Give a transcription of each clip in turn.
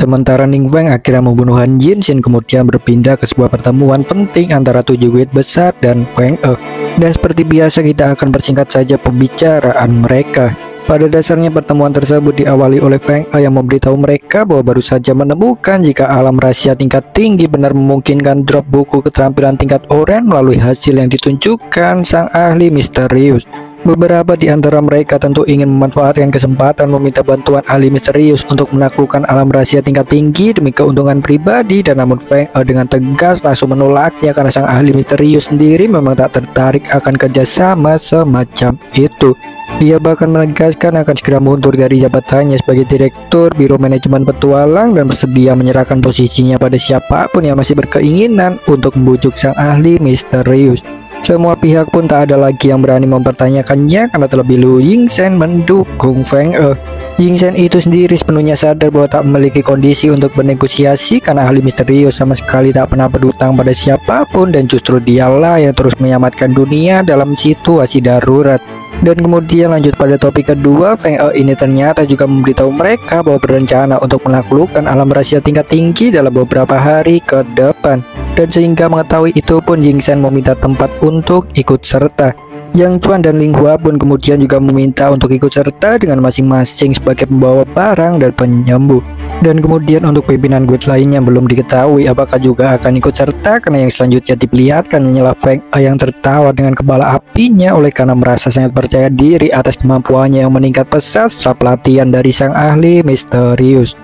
Sementara Ning Feng akhirnya membunuh Han Jin, Shin kemudian berpindah ke sebuah pertemuan penting antara 7 guild besar dan Feng E. Dan seperti biasa kita akan persingkat saja pembicaraan mereka. Pada dasarnya pertemuan tersebut diawali oleh Feng E yang memberitahu mereka bahwa baru saja menemukan jika alam rahasia tingkat tinggi benar memungkinkan drop buku keterampilan tingkat oren melalui hasil yang ditunjukkan sang ahli misterius. Beberapa di antara mereka tentu ingin memanfaatkan kesempatan meminta bantuan ahli misterius untuk menaklukkan alam rahasia tingkat tinggi demi keuntungan pribadi, dan namun Feng E dengan tegas langsung menolaknya karena sang ahli misterius sendiri memang tak tertarik akan kerjasama semacam itu. Dia bahkan menegaskan akan segera mundur dari jabatannya sebagai Direktur Biro Manajemen Petualang dan bersedia menyerahkan posisinya pada siapapun yang masih berkeinginan untuk membujuk sang ahli misterius. Semua pihak pun tak ada lagi yang berani mempertanyakannya karena terlebih dahulu Ying Shen mendukung Feng E. Ying Shen itu sendiri sepenuhnya sadar bahwa tak memiliki kondisi untuk bernegosiasi karena ahli misterius sama sekali tak pernah berutang pada siapapun, dan justru dialah yang terus menyelamatkan dunia dalam situasi darurat. Dan kemudian lanjut pada topik kedua, Feng E ini ternyata juga memberitahu mereka bahwa berencana untuk menaklukkan alam rahasia tingkat tinggi dalam beberapa hari ke depan. Dan sehingga mengetahui itu pun Ying Shen meminta tempat untuk ikut serta. Yang Chuan dan Ling Hua pun kemudian juga meminta untuk ikut serta dengan masing-masing sebagai pembawa barang dan penyembuh. Dan kemudian untuk pimpinan guild lainnya belum diketahui apakah juga akan ikut serta, karena yang selanjutnya diperlihatkan hanyalah Feng E yang tertawa dengan kepala apinya oleh karena merasa sangat percaya diri atas kemampuannya yang meningkat pesat setelah pelatihan dari sang ahli misterius.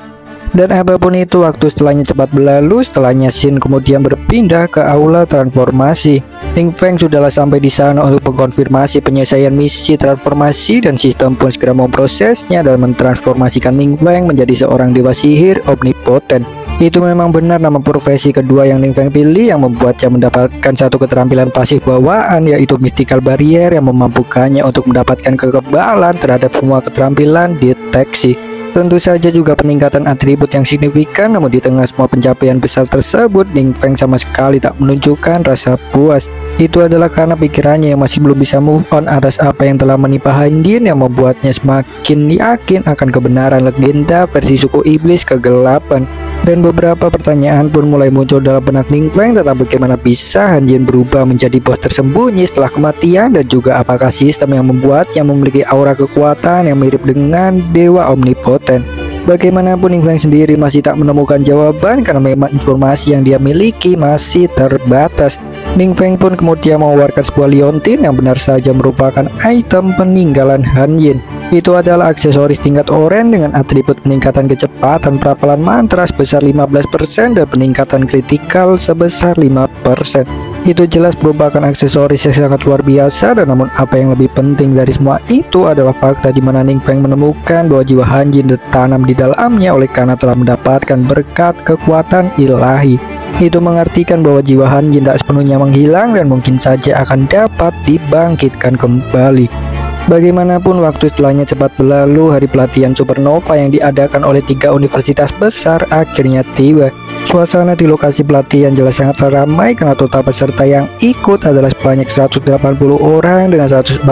Dan apapun itu, waktu setelahnya cepat berlalu. Setelahnya Shin kemudian berpindah ke aula transformasi. Ning Feng sudahlah sampai di sana untuk mengkonfirmasi penyelesaian misi transformasi, dan sistem pun segera memprosesnya dan mentransformasikan Ning Feng menjadi seorang dewa sihir omnipoten. Itu memang benar nama profesi kedua yang Ning Feng pilih, yang membuatnya mendapatkan satu keterampilan pasif bawaan, yaitu Mystical Barrier, yang memampukannya untuk mendapatkan kekebalan terhadap semua keterampilan deteksi. Tentu saja juga peningkatan atribut yang signifikan, namun di tengah semua pencapaian besar tersebut, Ning Feng sama sekali tak menunjukkan rasa puas. Itu adalah karena pikirannya yang masih belum bisa move on atas apa yang telah menimpa Han Jin, yang membuatnya semakin yakin akan kebenaran legenda versi suku iblis kegelapan. Dan beberapa pertanyaan pun mulai muncul dalam benak Ning Feng tentang bagaimana bisa Han Jin berubah menjadi bos tersembunyi setelah kematian, dan juga apakah sistem yang membuatnya memiliki aura kekuatan yang mirip dengan dewa omnipoten. Bagaimanapun Ning Feng sendiri masih tak menemukan jawaban karena memang informasi yang dia miliki masih terbatas. Ning Feng pun kemudian mengeluarkan sebuah liontin yang benar saja merupakan item peninggalan Han Jin. Itu adalah aksesoris tingkat oren dengan atribut peningkatan kecepatan perapalan mantra sebesar 15% dan peningkatan kritikal sebesar 5%. Itu jelas merupakan aksesoris yang sangat luar biasa, dan namun apa yang lebih penting dari semua itu adalah fakta di mana Ning Feng menemukan bahwa jiwa Han Jin tertanam di dalamnya oleh karena telah mendapatkan berkat kekuatan ilahi. Itu mengartikan bahwa jiwa Han Jin tak sepenuhnya menghilang dan mungkin saja akan dapat dibangkitkan kembali. Bagaimanapun waktu setelahnya cepat berlalu. Hari pelatihan supernova yang diadakan oleh 3 universitas besar akhirnya tiba. Suasana di lokasi pelatihan jelas sangat ramai karena total peserta yang ikut adalah sebanyak 180 orang, dengan 148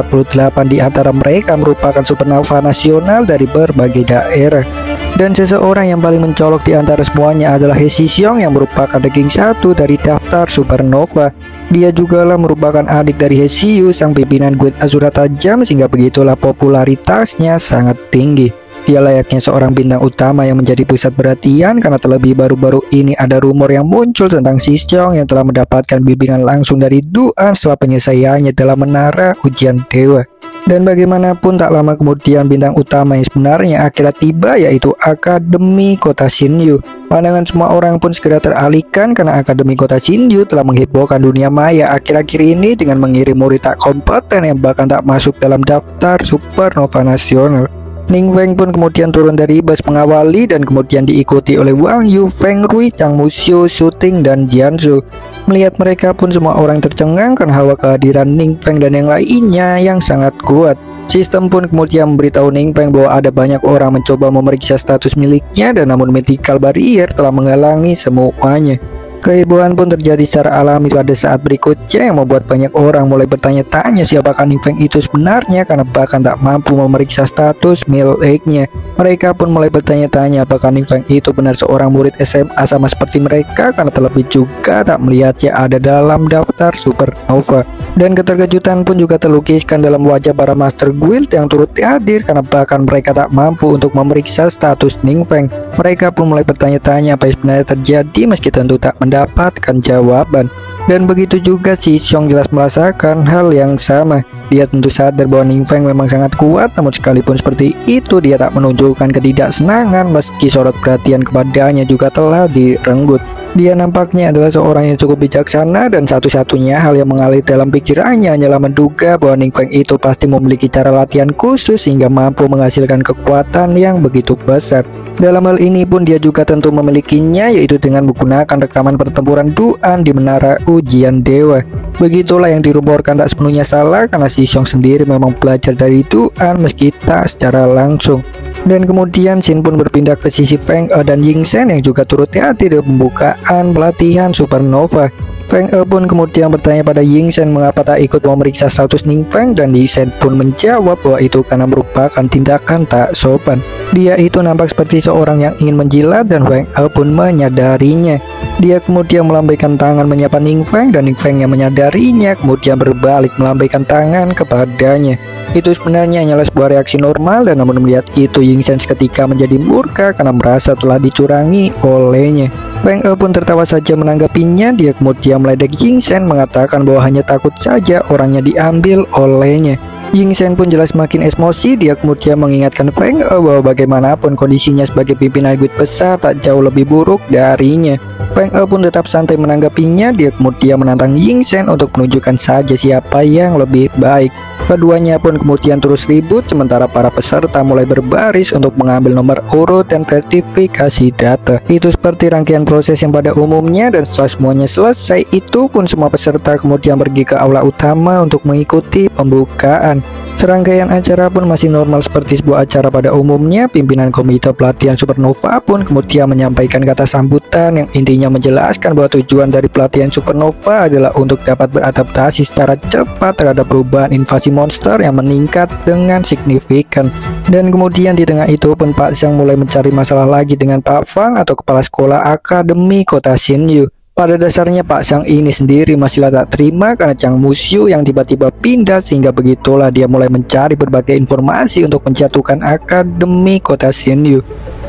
di antara mereka merupakan supernova nasional dari berbagai daerah. Dan seseorang yang paling mencolok di antara semuanya adalah He Xiong yang merupakan ranking 1 dari daftar supernova. Dia jugalah merupakan adik dari He Xiu, sang pimpinan guild Azura Tajam, sehingga begitulah popularitasnya sangat tinggi. Dia layaknya seorang bintang utama yang menjadi pusat perhatian karena terlebih baru-baru ini ada rumor yang muncul tentang He Xiong yang telah mendapatkan bimbingan langsung dari Duan setelah penyelesaiannya dalam menara ujian dewa. Dan bagaimanapun tak lama kemudian bintang utama yang sebenarnya akhirnya tiba, yaitu Akademi Kota Xinyu. Pandangan semua orang pun segera teralihkan karena Akademi Kota Xinyu telah menghebohkan dunia maya akhir-akhir ini dengan mengirim murid tak kompeten yang bahkan tak masuk dalam daftar supernova nasional. Ning Feng pun kemudian turun dari bus mengawali dan kemudian diikuti oleh Wang Yu, Feng Rui, Chang Muxiu, Suting, dan Jianzhu. Melihat mereka pun semua orang tercengang karena hawa kehadiran Ning Feng dan yang lainnya yang sangat kuat. Sistem pun kemudian memberitahu Ning Feng bahwa ada banyak orang mencoba memeriksa status miliknya, dan namun Mystical Barrier telah menghalangi semuanya. Kehebohan pun terjadi secara alami pada saat berikutnya yang membuat banyak orang mulai bertanya-tanya siapakah Ning Feng itu sebenarnya, karena bahkan tak mampu memeriksa status miliknya. Mereka pun mulai bertanya-tanya apakah Ning Feng itu benar seorang murid SMA sama seperti mereka, karena terlebih juga tak melihatnya ada dalam daftar supernova. Dan keterkejutan pun juga terlukiskan dalam wajah para Master Guild yang turut hadir, karena bahkan mereka tak mampu untuk memeriksa status Ning Feng. Mereka pun mulai bertanya-tanya apa yang sebenarnya terjadi, meski tentu tak mendapatkan jawaban. Dan begitu juga si Xiong jelas merasakan hal yang sama. Dia tentu sadar bahwa Ning Feng memang sangat kuat, namun sekalipun seperti itu dia tak menunjukkan ketidaksenangan meski sorot perhatian kepadanya juga telah direnggut. Dia nampaknya adalah seorang yang cukup bijaksana, dan satu-satunya hal yang mengalir dalam pikirannya hanyalah menduga bahwa Ning Feng itu pasti memiliki cara latihan khusus sehingga mampu menghasilkan kekuatan yang begitu besar. Dalam hal ini pun dia juga tentu memilikinya, yaitu dengan menggunakan rekaman pertempuran Duan di Menara Ujian Dewa. Begitulah yang dirumorkan tak sepenuhnya salah, karena si Xiong sendiri memang belajar dari Duan meski tak secara langsung. Dan kemudian Shin pun berpindah ke sisi Feng E dan Ying Shen yang juga turut hadir di pembukaan pelatihan supernova. Feng E pun kemudian bertanya pada Ying Shen mengapa tak ikut memeriksa status Ning Feng, dan Ying Shen pun menjawab bahwa itu karena merupakan tindakan tak sopan. Dia itu nampak seperti seorang yang ingin menjilat, dan Feng E pun menyadarinya. Dia kemudian melambaikan tangan menyapa Ning Feng, dan Ning Feng yang menyadarinya kemudian berbalik melambaikan tangan kepadanya. Itu sebenarnya hanyalah sebuah reaksi normal, dan namun melihat itu Ying Shen seketika menjadi murka karena merasa telah dicurangi olehnya. Feng E pun tertawa saja menanggapinya. Dia kemudian meledek Ying Shen mengatakan bahwa hanya takut saja orangnya diambil olehnya. Ying Shen pun jelas makin emosi. Dia kemudian mengingatkan Feng E bahwa bagaimanapun kondisinya sebagai pimpinan guild besar tak jauh lebih buruk darinya. Feng E pun tetap santai menanggapinya. Dia kemudian menantang Ying Shen untuk menunjukkan saja siapa yang lebih baik. Keduanya pun kemudian terus ribut, sementara para peserta mulai berbaris untuk mengambil nomor urut dan verifikasi data. Itu seperti rangkaian proses yang pada umumnya, dan setelah semuanya selesai itu pun semua peserta kemudian pergi ke aula utama untuk mengikuti pembukaan. Serangkaian acara pun masih normal seperti sebuah acara pada umumnya. Pimpinan komite pelatihan supernova pun kemudian menyampaikan kata sambutan yang intinya menjelaskan bahwa tujuan dari pelatihan supernova adalah untuk dapat beradaptasi secara cepat terhadap perubahan invasi monster yang meningkat dengan signifikan. Dan kemudian di tengah itu pun Pak Zhang mulai mencari masalah lagi dengan Pak Fang atau kepala sekolah akademi kota Xinyu. Pada dasarnya Pak Zhang ini sendiri masih tak terima karena Chang Musyu yang tiba-tiba pindah, sehingga begitulah dia mulai mencari berbagai informasi untuk menjatuhkan akademi kota Xinyu.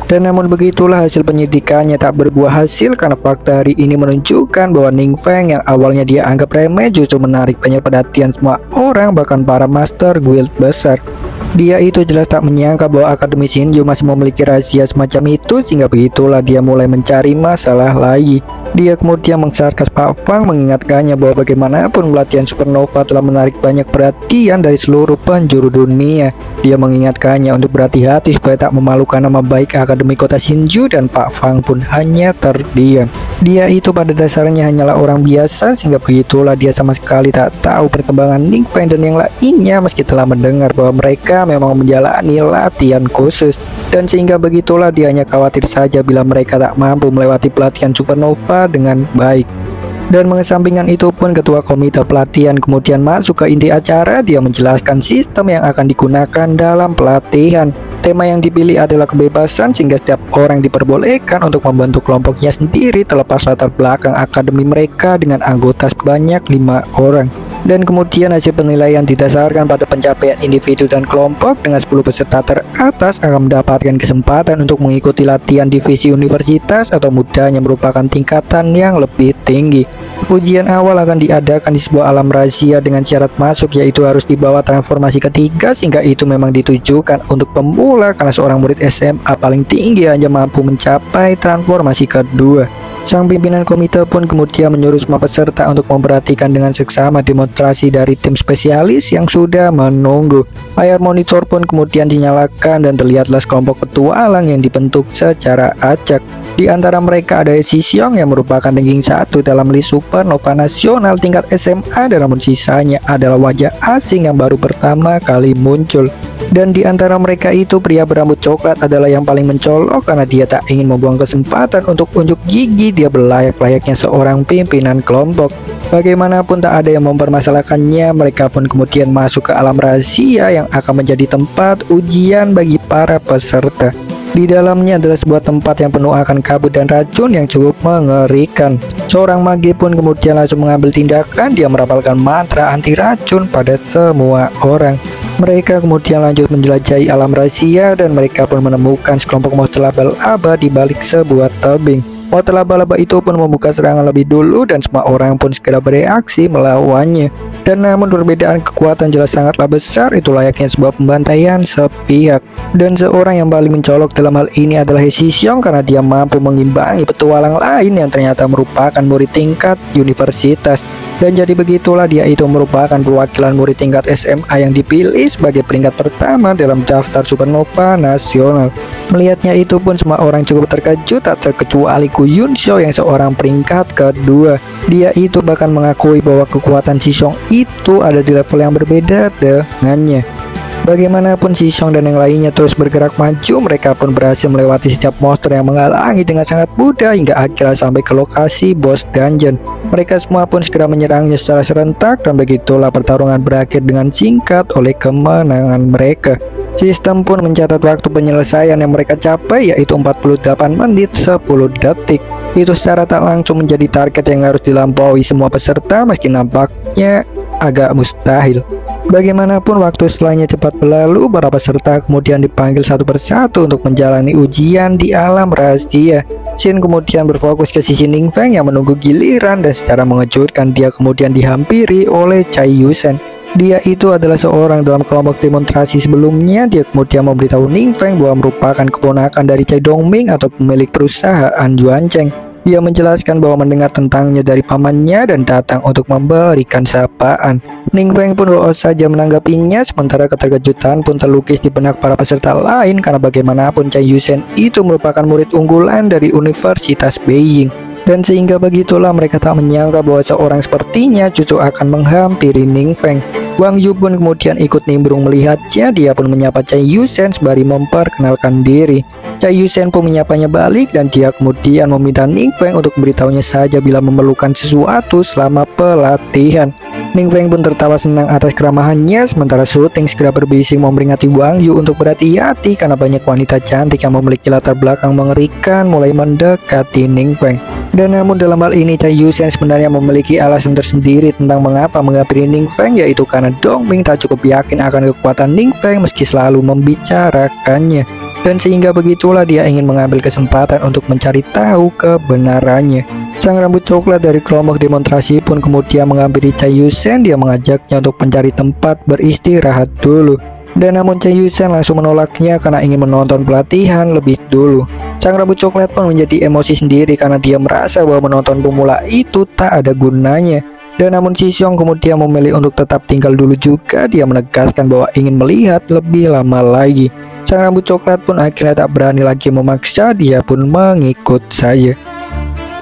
Dan namun begitulah hasil penyidikannya tak berbuah hasil, karena fakta hari ini menunjukkan bahwa Ning Feng yang awalnya dia anggap remeh justru menarik banyak perhatian semua orang, bahkan para master guild besar. Dia itu jelas tak menyangka bahwa Akademi Xinyu masih memiliki rahasia semacam itu, sehingga begitulah dia mulai mencari masalah lagi. Dia kemudian mengsarkas Pak Fang, mengingatkannya bahwa bagaimanapun pelatihan supernova telah menarik banyak perhatian dari seluruh penjuru dunia. Dia mengingatkannya untuk berhati-hati supaya tak memalukan nama baik Akademi Kota Xinyu, dan Pak Fang pun hanya terdiam. Dia itu pada dasarnya hanyalah orang biasa, sehingga begitulah dia sama sekali tak tahu perkembangan Ning Feng dan yang lainnya, meski telah mendengar bahwa mereka memang menjalani latihan khusus. Dan sehingga begitulah dia hanya khawatir saja bila mereka tak mampu melewati pelatihan supernova dengan baik. Dan mengesampingkan itu pun ketua komite pelatihan kemudian masuk ke inti acara. Dia menjelaskan sistem yang akan digunakan dalam pelatihan. Tema yang dipilih adalah kebebasan, sehingga setiap orang diperbolehkan untuk membentuk kelompoknya sendiri terlepas latar belakang akademi mereka dengan anggota sebanyak 5 orang. Dan kemudian hasil penilaian didasarkan pada pencapaian individu dan kelompok, dengan 10 peserta teratas akan mendapatkan kesempatan untuk mengikuti latihan divisi universitas atau mudahnya merupakan tingkatan yang lebih tinggi. Ujian awal akan diadakan di sebuah alam rahasia dengan syarat masuk yaitu harus dibawa transformasi ketiga, sehingga itu memang ditujukan untuk pemula karena seorang murid SMA paling tinggi hanya mampu mencapai transformasi kedua. Sang pimpinan komite pun kemudian menyuruh semua peserta untuk memperhatikan dengan seksama demonstrasi dari tim spesialis yang sudah menunggu. Layar monitor pun kemudian dinyalakan dan terlihatlah sekelompok petualang yang dibentuk secara acak. Di antara mereka ada Si Xiong yang merupakan ranking 1 dalam list supernova nasional tingkat SMA, dan namun sisanya adalah wajah asing yang baru pertama kali muncul. Dan di antara mereka itu pria berambut coklat adalah yang paling mencolok karena dia tak ingin membuang kesempatan untuk unjuk gigi. Dia belayak-layaknya seorang pimpinan kelompok. Bagaimanapun tak ada yang mempermasalahkannya. Mereka pun kemudian masuk ke alam rahasia yang akan menjadi tempat ujian bagi para peserta. Di dalamnya adalah sebuah tempat yang penuh akan kabut dan racun yang cukup mengerikan. Seorang mage pun kemudian langsung mengambil tindakan. Dia merapalkan mantra anti racun pada semua orang. Mereka kemudian lanjut menjelajahi alam rahasia dan mereka pun menemukan sekelompok monster laba-laba di balik sebuah tebing. Monster laba-laba itu pun membuka serangan lebih dulu dan semua orang pun segera bereaksi melawannya. Dan namun perbedaan kekuatan jelas sangatlah besar, itu layaknya sebuah pembantaian sepihak. Dan seorang yang paling mencolok dalam hal ini adalah Si Xiong karena dia mampu mengimbangi petualang lain yang ternyata merupakan murid tingkat universitas. Dan jadi begitulah dia itu merupakan perwakilan murid tingkat SMA yang dipilih sebagai peringkat pertama dalam daftar supernova nasional. Melihatnya itu pun semua orang cukup terkejut, tak terkecuali Gu Yunsho yang seorang peringkat kedua. Dia itu bahkan mengakui bahwa kekuatan Si Xiong itu ada di level yang berbeda dengannya. Bagaimanapun Si Xiong dan yang lainnya terus bergerak maju. Mereka pun berhasil melewati setiap monster yang menghalangi dengan sangat mudah hingga akhirnya sampai ke lokasi boss dungeon. Mereka semua pun segera menyerangnya secara serentak dan begitulah pertarungan berakhir dengan singkat oleh kemenangan mereka. Sistem pun mencatat waktu penyelesaian yang mereka capai yaitu 48 menit 10 detik. Itu secara tak langsung menjadi target yang harus dilampaui semua peserta meski nampaknya agak mustahil. Bagaimanapun waktu setelahnya cepat berlalu. Para peserta kemudian dipanggil satu persatu untuk menjalani ujian di alam rahasia. Shin kemudian berfokus ke sisi Ningfeng yang menunggu giliran dan secara mengejutkan dia kemudian dihampiri oleh Cai Yusen. Dia itu adalah seorang dalam kelompok demonstrasi sebelumnya. Dia kemudian memberitahu Ningfeng bahwa merupakan keponakan dari Cai Dongming atau pemilik perusahaan Juancheng. Dia menjelaskan bahwa mendengar tentangnya dari pamannya dan datang untuk memberikan sapaan. Ningfeng pun lolos saja menanggapinya, sementara keterkejutan pun terlukis di benak para peserta lain karena bagaimanapun Cai Yusen itu merupakan murid unggulan dari Universitas Beijing. Dan sehingga begitulah mereka tak menyangka bahwa seorang sepertinya justru akan menghampiri Ningfeng. Wang Yu pun kemudian ikut nimbrung melihatnya. Dia pun menyapa Cai Yusen sembari memperkenalkan diri. Cai Yusen pun menyapanya balik dan dia kemudian meminta Ningfeng untuk memberitahunya saja bila memerlukan sesuatu selama pelatihan. Ningfeng pun tertawa senang atas keramahannya, sementara Suting segera berbisik memperingati Wang Yu untuk berhati-hati karena banyak wanita cantik yang memiliki latar belakang mengerikan mulai mendekati Ningfeng. Dan namun dalam hal ini Cai Yusen sebenarnya memiliki alasan tersendiri tentang mengapa menghampiri Ningfeng, yaitu karena Dongming tak cukup yakin akan kekuatan Ningfeng meski selalu membicarakannya. Dan sehingga begitulah dia ingin mengambil kesempatan untuk mencari tahu kebenarannya. Sang rambut coklat dari kelompok demonstrasi pun kemudian menghampiri Cai Yusen. Dia mengajaknya untuk mencari tempat beristirahat dulu. Dan namun Cai Yusen langsung menolaknya karena ingin menonton pelatihan lebih dulu. Sang rambut coklat pun menjadi emosi sendiri karena dia merasa bahwa menonton pemula itu tak ada gunanya. Dan namun Si Xiong kemudian memilih untuk tetap tinggal dulu juga. Dia menegaskan bahwa ingin melihat lebih lama lagi. Sang rambut coklat pun akhirnya tak berani lagi memaksa. Dia pun mengikut saja.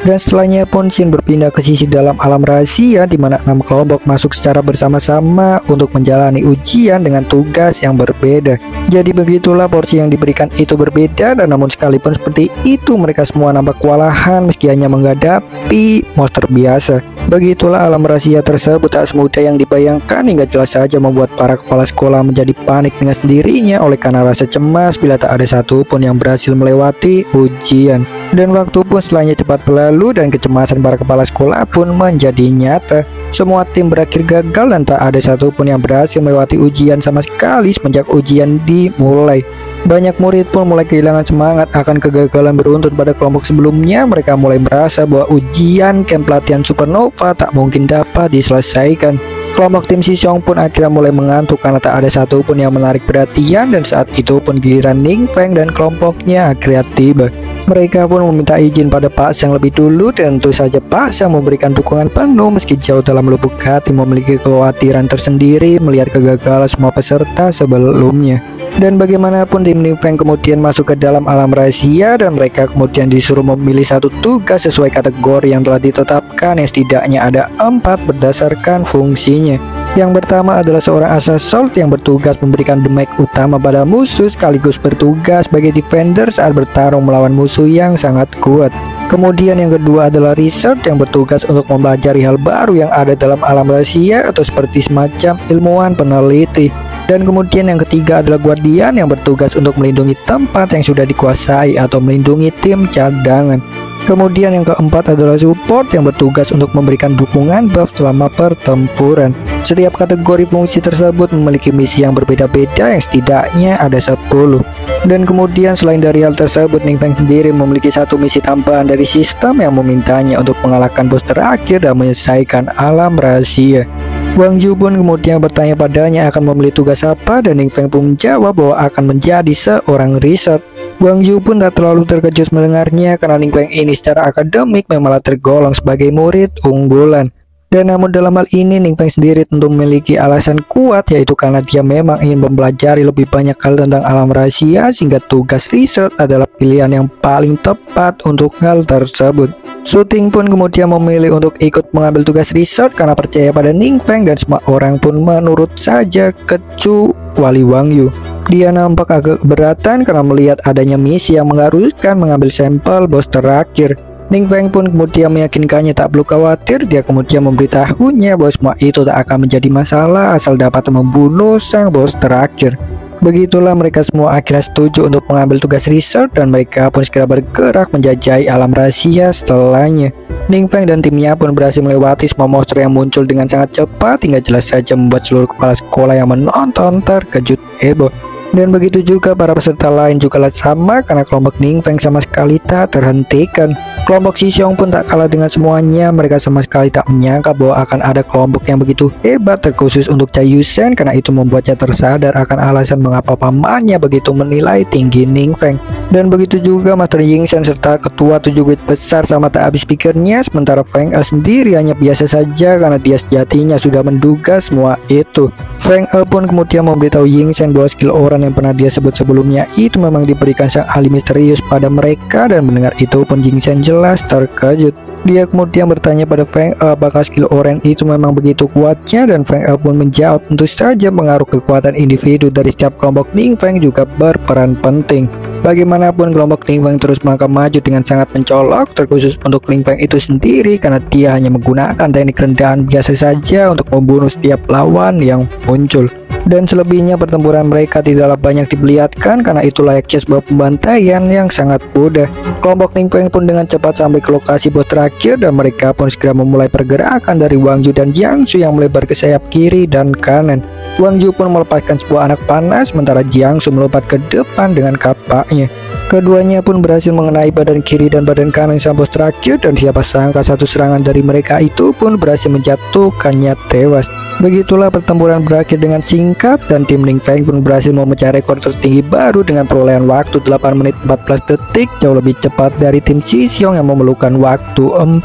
Dan setelahnya pun Shin berpindah ke sisi dalam alam rahasia di mana 6 kelompok masuk secara bersama-sama untuk menjalani ujian dengan tugas yang berbeda. Jadi begitulah porsi yang diberikan itu berbeda, dan namun sekalipun seperti itu mereka semua nampak kewalahan meski hanya menghadapi monster biasa. Begitulah alam rahasia tersebut tak semudah yang dibayangkan hingga jelas saja membuat para kepala sekolah menjadi panik dengan sendirinya oleh karena rasa cemas bila tak ada satupun yang berhasil melewati ujian. Dan waktu pun setelahnya cepat berlalu dan kecemasan para kepala sekolah pun menjadi nyata. Semua tim berakhir gagal dan tak ada satupun yang berhasil melewati ujian sama sekali semenjak ujian dimulai. Banyak murid pun mulai kehilangan semangat akan kegagalan beruntun pada kelompok sebelumnya. Mereka mulai merasa bahwa ujian camp pelatihan supernova tak mungkin dapat diselesaikan. Kelompok tim Si Xiong pun akhirnya mulai mengantuk karena tak ada satupun yang menarik perhatian, dan saat itu pun giliran Ningfeng dan kelompoknya akhirnya tiba. Mereka pun meminta izin pada Pak Sang lebih dulu, dan tentu saja Pak Sang memberikan dukungan penuh meski jauh dalam lubuk hati memiliki kekhawatiran tersendiri melihat kegagalan semua peserta sebelumnya. Dan bagaimanapun tim Ning Feng kemudian masuk ke dalam alam rahasia dan mereka kemudian disuruh memilih satu tugas sesuai kategori yang telah ditetapkan, yang setidaknya ada 4 berdasarkan fungsinya. Yang pertama adalah seorang assassin yang bertugas memberikan damage utama pada musuh sekaligus bertugas sebagai defender saat bertarung melawan musuh yang sangat kuat. Kemudian yang kedua adalah research yang bertugas untuk mempelajari hal baru yang ada dalam alam rahasia atau seperti semacam ilmuwan peneliti. Dan kemudian yang ketiga adalah guardian yang bertugas untuk melindungi tempat yang sudah dikuasai atau melindungi tim cadangan. Kemudian yang keempat adalah support yang bertugas untuk memberikan dukungan buff selama pertempuran. Setiap kategori fungsi tersebut memiliki misi yang berbeda-beda yang setidaknya ada 10. Dan kemudian selain dari hal tersebut, Ning Feng sendiri memiliki satu misi tambahan dari sistem yang memintanya untuk mengalahkan bos terakhir dan menyelesaikan alam rahasia. Wang Zhu pun kemudian bertanya padanya akan memilih tugas apa, dan Ning Feng pun menjawab bahwa akan menjadi seorang riset. Wang Zhu pun tak terlalu terkejut mendengarnya karena Ning Feng ini secara akademik memang tergolong sebagai murid unggulan. Dan namun dalam hal ini Ning Feng sendiri tentu memiliki alasan kuat, yaitu karena dia memang ingin mempelajari lebih banyak hal tentang alam rahasia sehingga tugas riset adalah pilihan yang paling tepat untuk hal tersebut. Shooting pun kemudian memilih untuk ikut mengambil tugas riset karena percaya pada Ning Feng dan semua orang pun menurut saja kecuali Wang Yu. Dia nampak agak keberatan karena melihat adanya misi yang mengharuskan mengambil sampel bos terakhir. Ning Feng pun kemudian meyakinkannya tak perlu khawatir. Dia kemudian memberitahunya bahwa semua itu tak akan menjadi masalah asal dapat membunuh sang bos terakhir. Begitulah mereka semua akhirnya setuju untuk mengambil tugas riset dan mereka pun segera bergerak menjajahi alam rahasia setelahnya. Ning Feng dan timnya pun berhasil melewati semua monster yang muncul dengan sangat cepat hingga jelas saja membuat seluruh kepala sekolah yang menonton terkejut heboh. Dan begitu juga para peserta lain juga sama karena kelompok Ning Feng sama sekali tak terhentikan. Kelompok Xiong pun tak kalah dengan semuanya. Mereka sama sekali tak menyangka bahwa akan ada kelompok yang begitu hebat terkhusus untuk Cai Yusen, karena itu membuatnya tersadar akan alasan mengapa pamannya begitu menilai tinggi Ning Feng. Dan begitu juga Master Yingchen serta ketua 7 guild besar sama tak habis pikirnya, sementara Feng E sendiri hanya biasa saja karena dia sejatinya sudah menduga semua itu. Feng E pun kemudian memberitahu Yingchen bahwa skill orang yang pernah dia sebut sebelumnya itu memang diberikan sang ahli misterius pada mereka, dan mendengar itu pun Yingchen jelas terkejut. Dia kemudian bertanya pada Feng E apakah skill oren itu memang begitu kuatnya, dan Feng E pun menjawab tentu saja pengaruh kekuatan individu dari setiap kelompok Ning Feng juga berperan penting. Bagaimanapun kelompok Ning Feng terus melangkah maju dengan sangat mencolok, terkhusus untuk Ning Feng itu sendiri karena dia hanya menggunakan teknik rendahan biasa saja untuk membunuh setiap lawan yang muncul. Dan selebihnya pertempuran mereka tidaklah banyak diperlihatkan karena itu layaknya sebuah pembantaian yang sangat mudah. Kelompok Ning Feng pun dengan cepat sampai ke lokasi bos terakhir dan mereka pun segera memulai pergerakan dari Wang Zhu dan Jiang Shu yang melebar ke sayap kiri dan kanan. Wang Zhu pun melepaskan sebuah anak panas sementara Jiang Shu melompat ke depan dengan kapaknya. Keduanya pun berhasil mengenai badan kiri dan badan kanan sang bos terakhir, dan siapa sangka satu serangan dari mereka itu pun berhasil menjatuhkannya tewas. Begitulah pertempuran berakhir dengan singkat dan tim Ning Feng pun berhasil memecah rekor tertinggi baru dengan perolehan waktu 8 menit 14 detik, jauh lebih cepat dari tim Xiong yang memerlukan waktu 40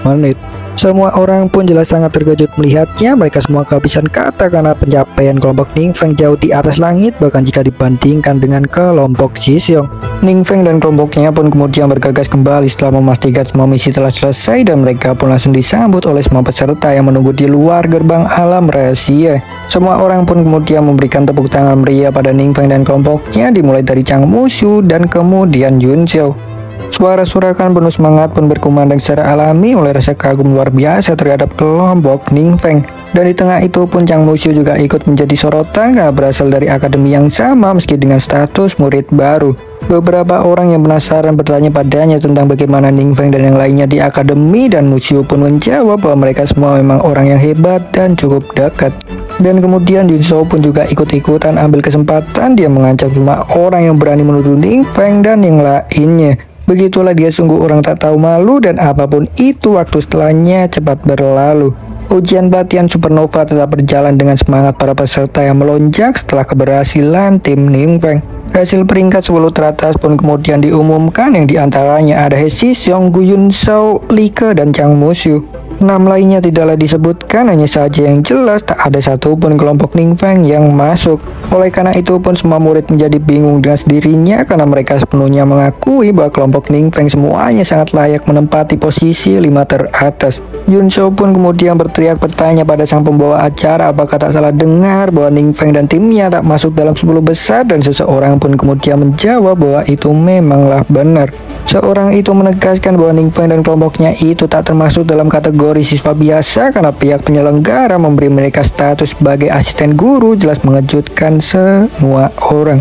menit. Semua orang pun jelas sangat terkejut melihatnya. Mereka semua kehabisan kata karena pencapaian kelompok Ning Feng jauh di atas langit bahkan jika dibandingkan dengan kelompok Xiong. Ning Feng dan kelompoknya pun kemudian bergegas kembali setelah memastikan semua misi telah selesai, dan mereka pun langsung disambut oleh semua peserta yang menunggu di luar gerbang alam rahasia. Semua orang pun kemudian memberikan tepuk tangan meriah pada Ning Feng dan kelompoknya, dimulai dari Chang Mushu dan kemudian Yun Xiao. Suara sorakan penuh semangat pun berkumandang secara alami oleh rasa kagum luar biasa terhadap kelompok Ning Feng. Dan di tengah itu pun Chang Mushu juga ikut menjadi sorotan karena berasal dari akademi yang sama meski dengan status murid baru. Beberapa orang yang penasaran bertanya padanya tentang bagaimana Ning Feng dan yang lainnya di akademi, dan Mushu pun menjawab bahwa mereka semua memang orang yang hebat dan cukup dekat. Dan kemudian Yun Xiao pun juga ikut-ikutan ambil kesempatan. Dia mengancam semua orang yang berani menuduh Ning Feng dan yang lainnya. Begitulah dia sungguh orang tak tahu malu, dan apapun itu waktu setelahnya cepat berlalu. Ujian pelatihan supernova tetap berjalan dengan semangat para peserta yang melonjak setelah keberhasilan tim Ning Feng. Hasil peringkat 10 teratas pun kemudian diumumkan, yang diantaranya ada He Xiong, Gu Yun Xiao, Li Ke, dan Chang Mushu. 6 lainnya tidaklah disebutkan, hanya saja yang jelas tak ada satupun kelompok Ning Feng yang masuk. Oleh karena itu pun semua murid menjadi bingung dengan sendirinya karena mereka sepenuhnya mengakui bahwa kelompok Ning Feng semuanya sangat layak menempati posisi 5 teratas. Yun Shou pun kemudian berteriak bertanya pada sang pembawa acara apakah tak salah dengar bahwa Ning Feng dan timnya tak masuk dalam 10 besar, dan seseorang pun kemudian menjawab bahwa itu memanglah benar. Seorang itu menegaskan bahwa Ning Feng dan kelompoknya itu tak termasuk dalam kategori siswa biasa karena pihak penyelenggara memberi mereka status sebagai asisten guru, jelas mengejutkan semua orang.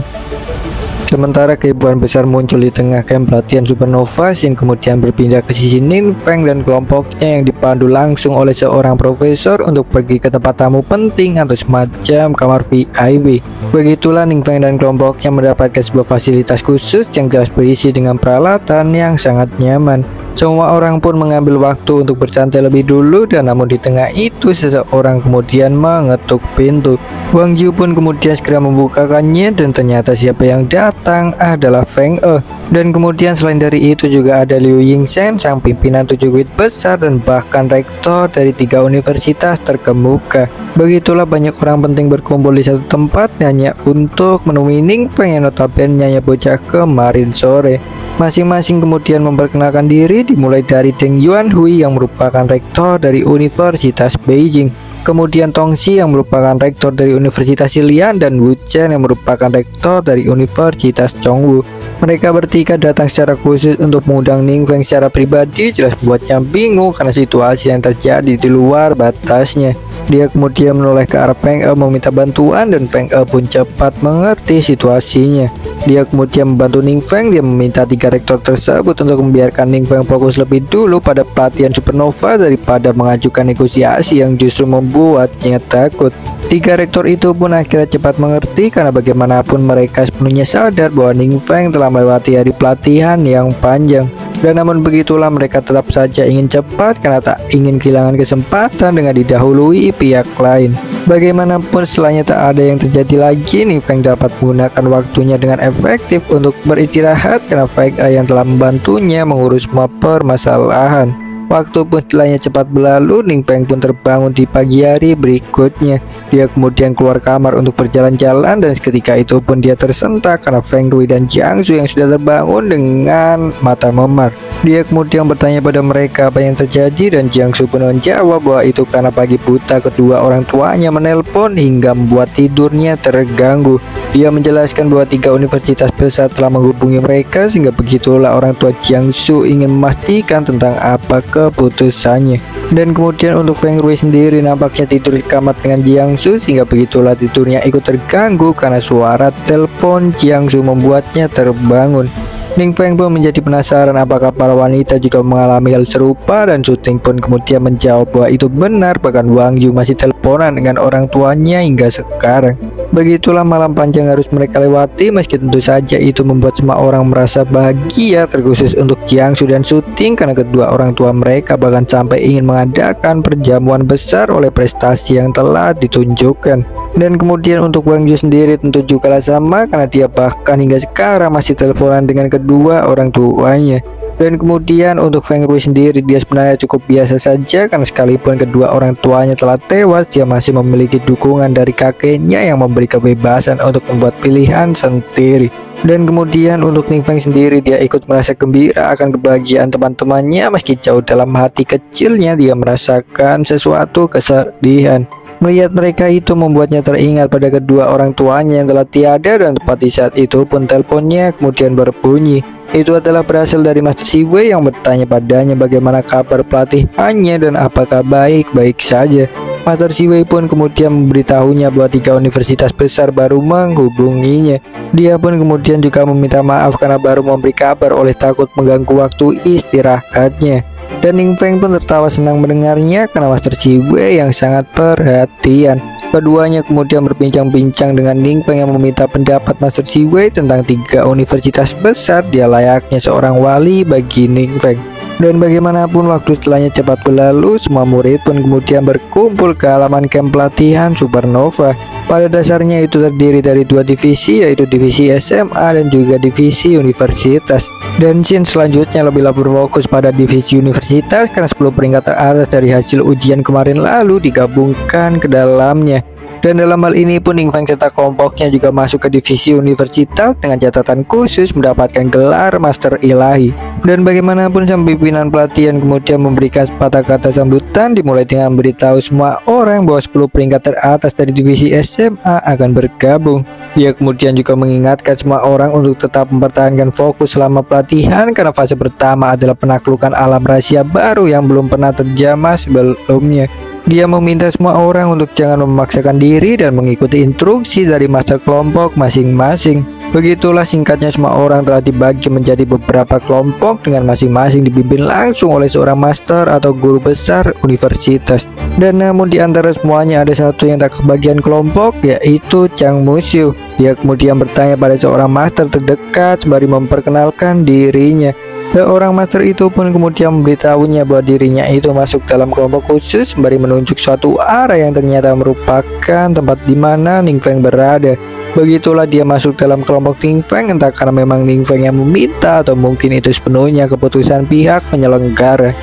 Sementara kehebohan besar muncul di tengah camp pelatihan Supernova, Shin kemudian berpindah ke sisi Ning Feng dan kelompoknya yang dipandu langsung oleh seorang profesor untuk pergi ke tempat tamu penting atau semacam kamar VIP. Begitulah Ning Feng dan kelompoknya mendapatkan sebuah fasilitas khusus yang jelas berisi dengan peralatan yang sangat nyaman. Semua orang pun mengambil waktu untuk bersantai lebih dulu, dan namun di tengah itu seseorang kemudian mengetuk pintu. Wang Yu pun kemudian segera membukakannya, dan ternyata siapa yang datang adalah Feng E. Dan kemudian selain dari itu juga ada Liu Yingzhen, sang pimpinan 7 guild besar dan bahkan rektor dari 3 universitas terkemuka. Begitulah banyak orang penting berkumpul di satu tempat hanya untuk menemui Ning Feng yang notabene hanya bocah kemarin sore. Masing-masing kemudian memperkenalkan diri, dimulai dari Deng Yuanhui yang merupakan rektor dari Universitas Beijing, kemudian Tongxi yang merupakan rektor dari Universitas Xilian, dan Wu Chen yang merupakan rektor dari Universitas Chongwu. Mereka bertiga datang secara khusus untuk mengundang Ning Feng secara pribadi, jelas membuatnya bingung karena situasi yang terjadi di luar batasnya. Dia kemudian menoleh ke arah Feng E meminta bantuan, dan Feng E pun cepat mengerti situasinya. Dia kemudian membantu Ning Feng. Dia meminta 3 rektor tersebut untuk membiarkan Ning Feng fokus lebih dulu pada pelatihan Supernova daripada mengajukan negosiasi yang justru membuatnya takut. 3 rektor itu pun akhirnya cepat mengerti karena bagaimanapun mereka sepenuhnya sadar bahwa Ning Feng telah melewati hari pelatihan yang panjang. Dan namun begitulah mereka tetap saja ingin cepat karena tak ingin kehilangan kesempatan dengan didahului pihak lain. Bagaimanapun setelahnya tak ada yang terjadi lagi. Ning Feng dapat menggunakan waktunya dengan efektif untuk beristirahat karena Feng E yang telah membantunya mengurus semua permasalahan. Waktu pun setelahnya cepat berlalu. Ning Feng pun terbangun di pagi hari berikutnya. Dia kemudian keluar kamar untuk berjalan-jalan, dan seketika itu pun dia tersentak karena Feng Rui dan Jiang Su yang sudah terbangun dengan mata memar. Dia kemudian bertanya pada mereka apa yang terjadi, dan Jiang Su pun menjawab bahwa itu karena pagi buta kedua orang tuanya menelpon hingga membuat tidurnya terganggu. Dia menjelaskan bahwa 3 universitas besar telah menghubungi mereka, sehingga begitulah orang tua Jiang Su ingin memastikan tentang apa keputusannya. Dan kemudian untuk Feng Rui sendiri nampaknya tidur di kamar dengan Jiang Su, sehingga begitulah tidurnya ikut terganggu karena suara telepon Jiang Su membuatnya terbangun. Ning Feng pun menjadi penasaran apakah para wanita juga mengalami hal serupa, dan Suting pun kemudian menjawab bahwa itu benar, bahkan Wang Yu masih teleponan dengan orang tuanya hingga sekarang. Begitulah malam panjang harus mereka lewati, meski tentu saja itu membuat semua orang merasa bahagia, terkhusus untuk Jiang Su dan Suting karena kedua orang tua mereka bahkan sampai ingin mengadakan perjamuan besar oleh prestasi yang telah ditunjukkan. Dan kemudian untuk Wang Yu sendiri tentu juga sama karena dia bahkan hingga sekarang masih teleponan dengan kedua orang tuanya. Dan kemudian untuk Feng Rui sendiri, dia sebenarnya cukup biasa saja karena sekalipun kedua orang tuanya telah tewas, dia masih memiliki dukungan dari kakeknya yang memberi kebebasan untuk membuat pilihan sendiri. Dan kemudian untuk Ning Feng sendiri, dia ikut merasa gembira akan kebahagiaan teman-temannya, meski jauh dalam hati kecilnya dia merasakan sesuatu kesedihan. Melihat mereka itu membuatnya teringat pada kedua orang tuanya yang telah tiada, dan tepat di saat itu pun teleponnya kemudian berbunyi. Itu adalah berasal dari Master Siwei yang bertanya padanya bagaimana kabar pelatihannya dan apakah baik-baik saja. Master Siwei pun kemudian memberitahunya bahwa 3 universitas besar baru menghubunginya. Dia pun kemudian juga meminta maaf karena baru memberi kabar oleh takut mengganggu waktu istirahatnya. Dan Ning Feng pun tertawa senang mendengarnya karena Master Siwei yang sangat perhatian. Keduanya kemudian berbincang-bincang dengan Ning Feng yang meminta pendapat Master Siwei tentang 3 universitas besar dia layaknya seorang wali bagi Ning Feng. Dan bagaimanapun waktu setelahnya cepat berlalu, semua murid pun kemudian berkumpul ke halaman camp pelatihan Supernova. Pada dasarnya itu terdiri dari dua divisi, yaitu divisi SMA dan juga divisi universitas. Dan scene selanjutnya lebih berfokus pada divisi universitas karena 10 peringkat teratas dari hasil ujian kemarin lalu digabungkan ke dalamnya. Dan dalam hal ini pun Ning Feng serta kelompoknya juga masuk ke divisi universitas dengan catatan khusus mendapatkan gelar Master Ilahi. Dan bagaimanapun sang pimpinan pelatihan kemudian memberikan sepatah kata sambutan, dimulai dengan memberitahu semua orang bahwa 10 peringkat teratas dari divisi SMA akan bergabung. Dia kemudian juga mengingatkan semua orang untuk tetap mempertahankan fokus selama pelatihan karena fase pertama adalah penaklukan alam rahasia baru yang belum pernah terjamah sebelumnya. Dia meminta semua orang untuk jangan memaksakan diri dan mengikuti instruksi dari master kelompok masing-masing. Begitulah singkatnya semua orang telah dibagi menjadi beberapa kelompok dengan masing-masing dipimpin langsung oleh seorang master atau guru besar universitas. Dan namun di antara semuanya ada satu yang tak kebagian kelompok, yaitu Chang Musiu. Dia kemudian bertanya pada seorang master terdekat sembari memperkenalkan dirinya. Seorang master itu pun kemudian memberitahunya bahwa dirinya itu masuk dalam kelompok khusus sembari menunjuk suatu arah yang ternyata merupakan tempat di mana Ning Feng berada. Begitulah dia masuk dalam kelompok Ning Feng, entah karena memang Ning Feng yang meminta atau mungkin itu sepenuhnya keputusan pihak penyelenggara.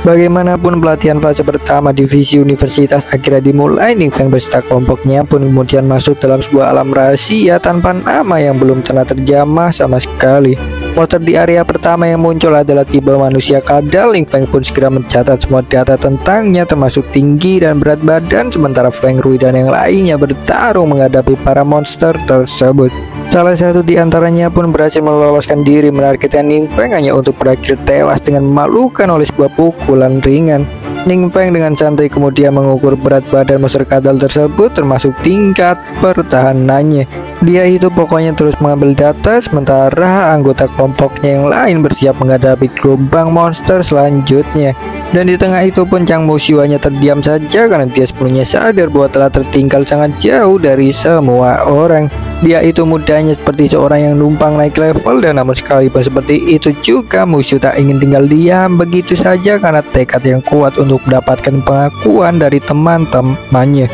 Bagaimanapun pelatihan fase pertama divisi universitas akhirnya dimulai. Ning Feng beserta kelompoknya pun kemudian masuk dalam sebuah alam rahasia tanpa nama yang belum pernah terjamah sama sekali. Monster di area pertama yang muncul adalah tipe manusia kadal. Ning Feng pun segera mencatat semua data tentangnya termasuk tinggi dan berat badan, sementara Feng Rui dan yang lainnya bertarung menghadapi para monster tersebut. Salah satu di antaranya pun berhasil meloloskan diri menargetkan Ning Feng hanya untuk berakhir tewas dengan memalukan oleh sebuah pukulan ringan. Ning Feng dengan santai kemudian mengukur berat badan monster kadal tersebut termasuk tingkat pertahanannya. Dia itu pokoknya terus mengambil data sementara anggota kelompoknya yang lain bersiap menghadapi gelombang monster selanjutnya. Dan di tengah itu pun Chang Musiu hanya terdiam saja karena dia sepenuhnya sadar bahwa telah tertinggal sangat jauh dari semua orang. Dia itu mudahnya seperti seorang yang numpang naik level, dan namun sekalipun seperti itu juga Musiu tak ingin tinggal diam begitu saja karena tekad yang kuat untuk mendapatkan pengakuan dari teman-temannya.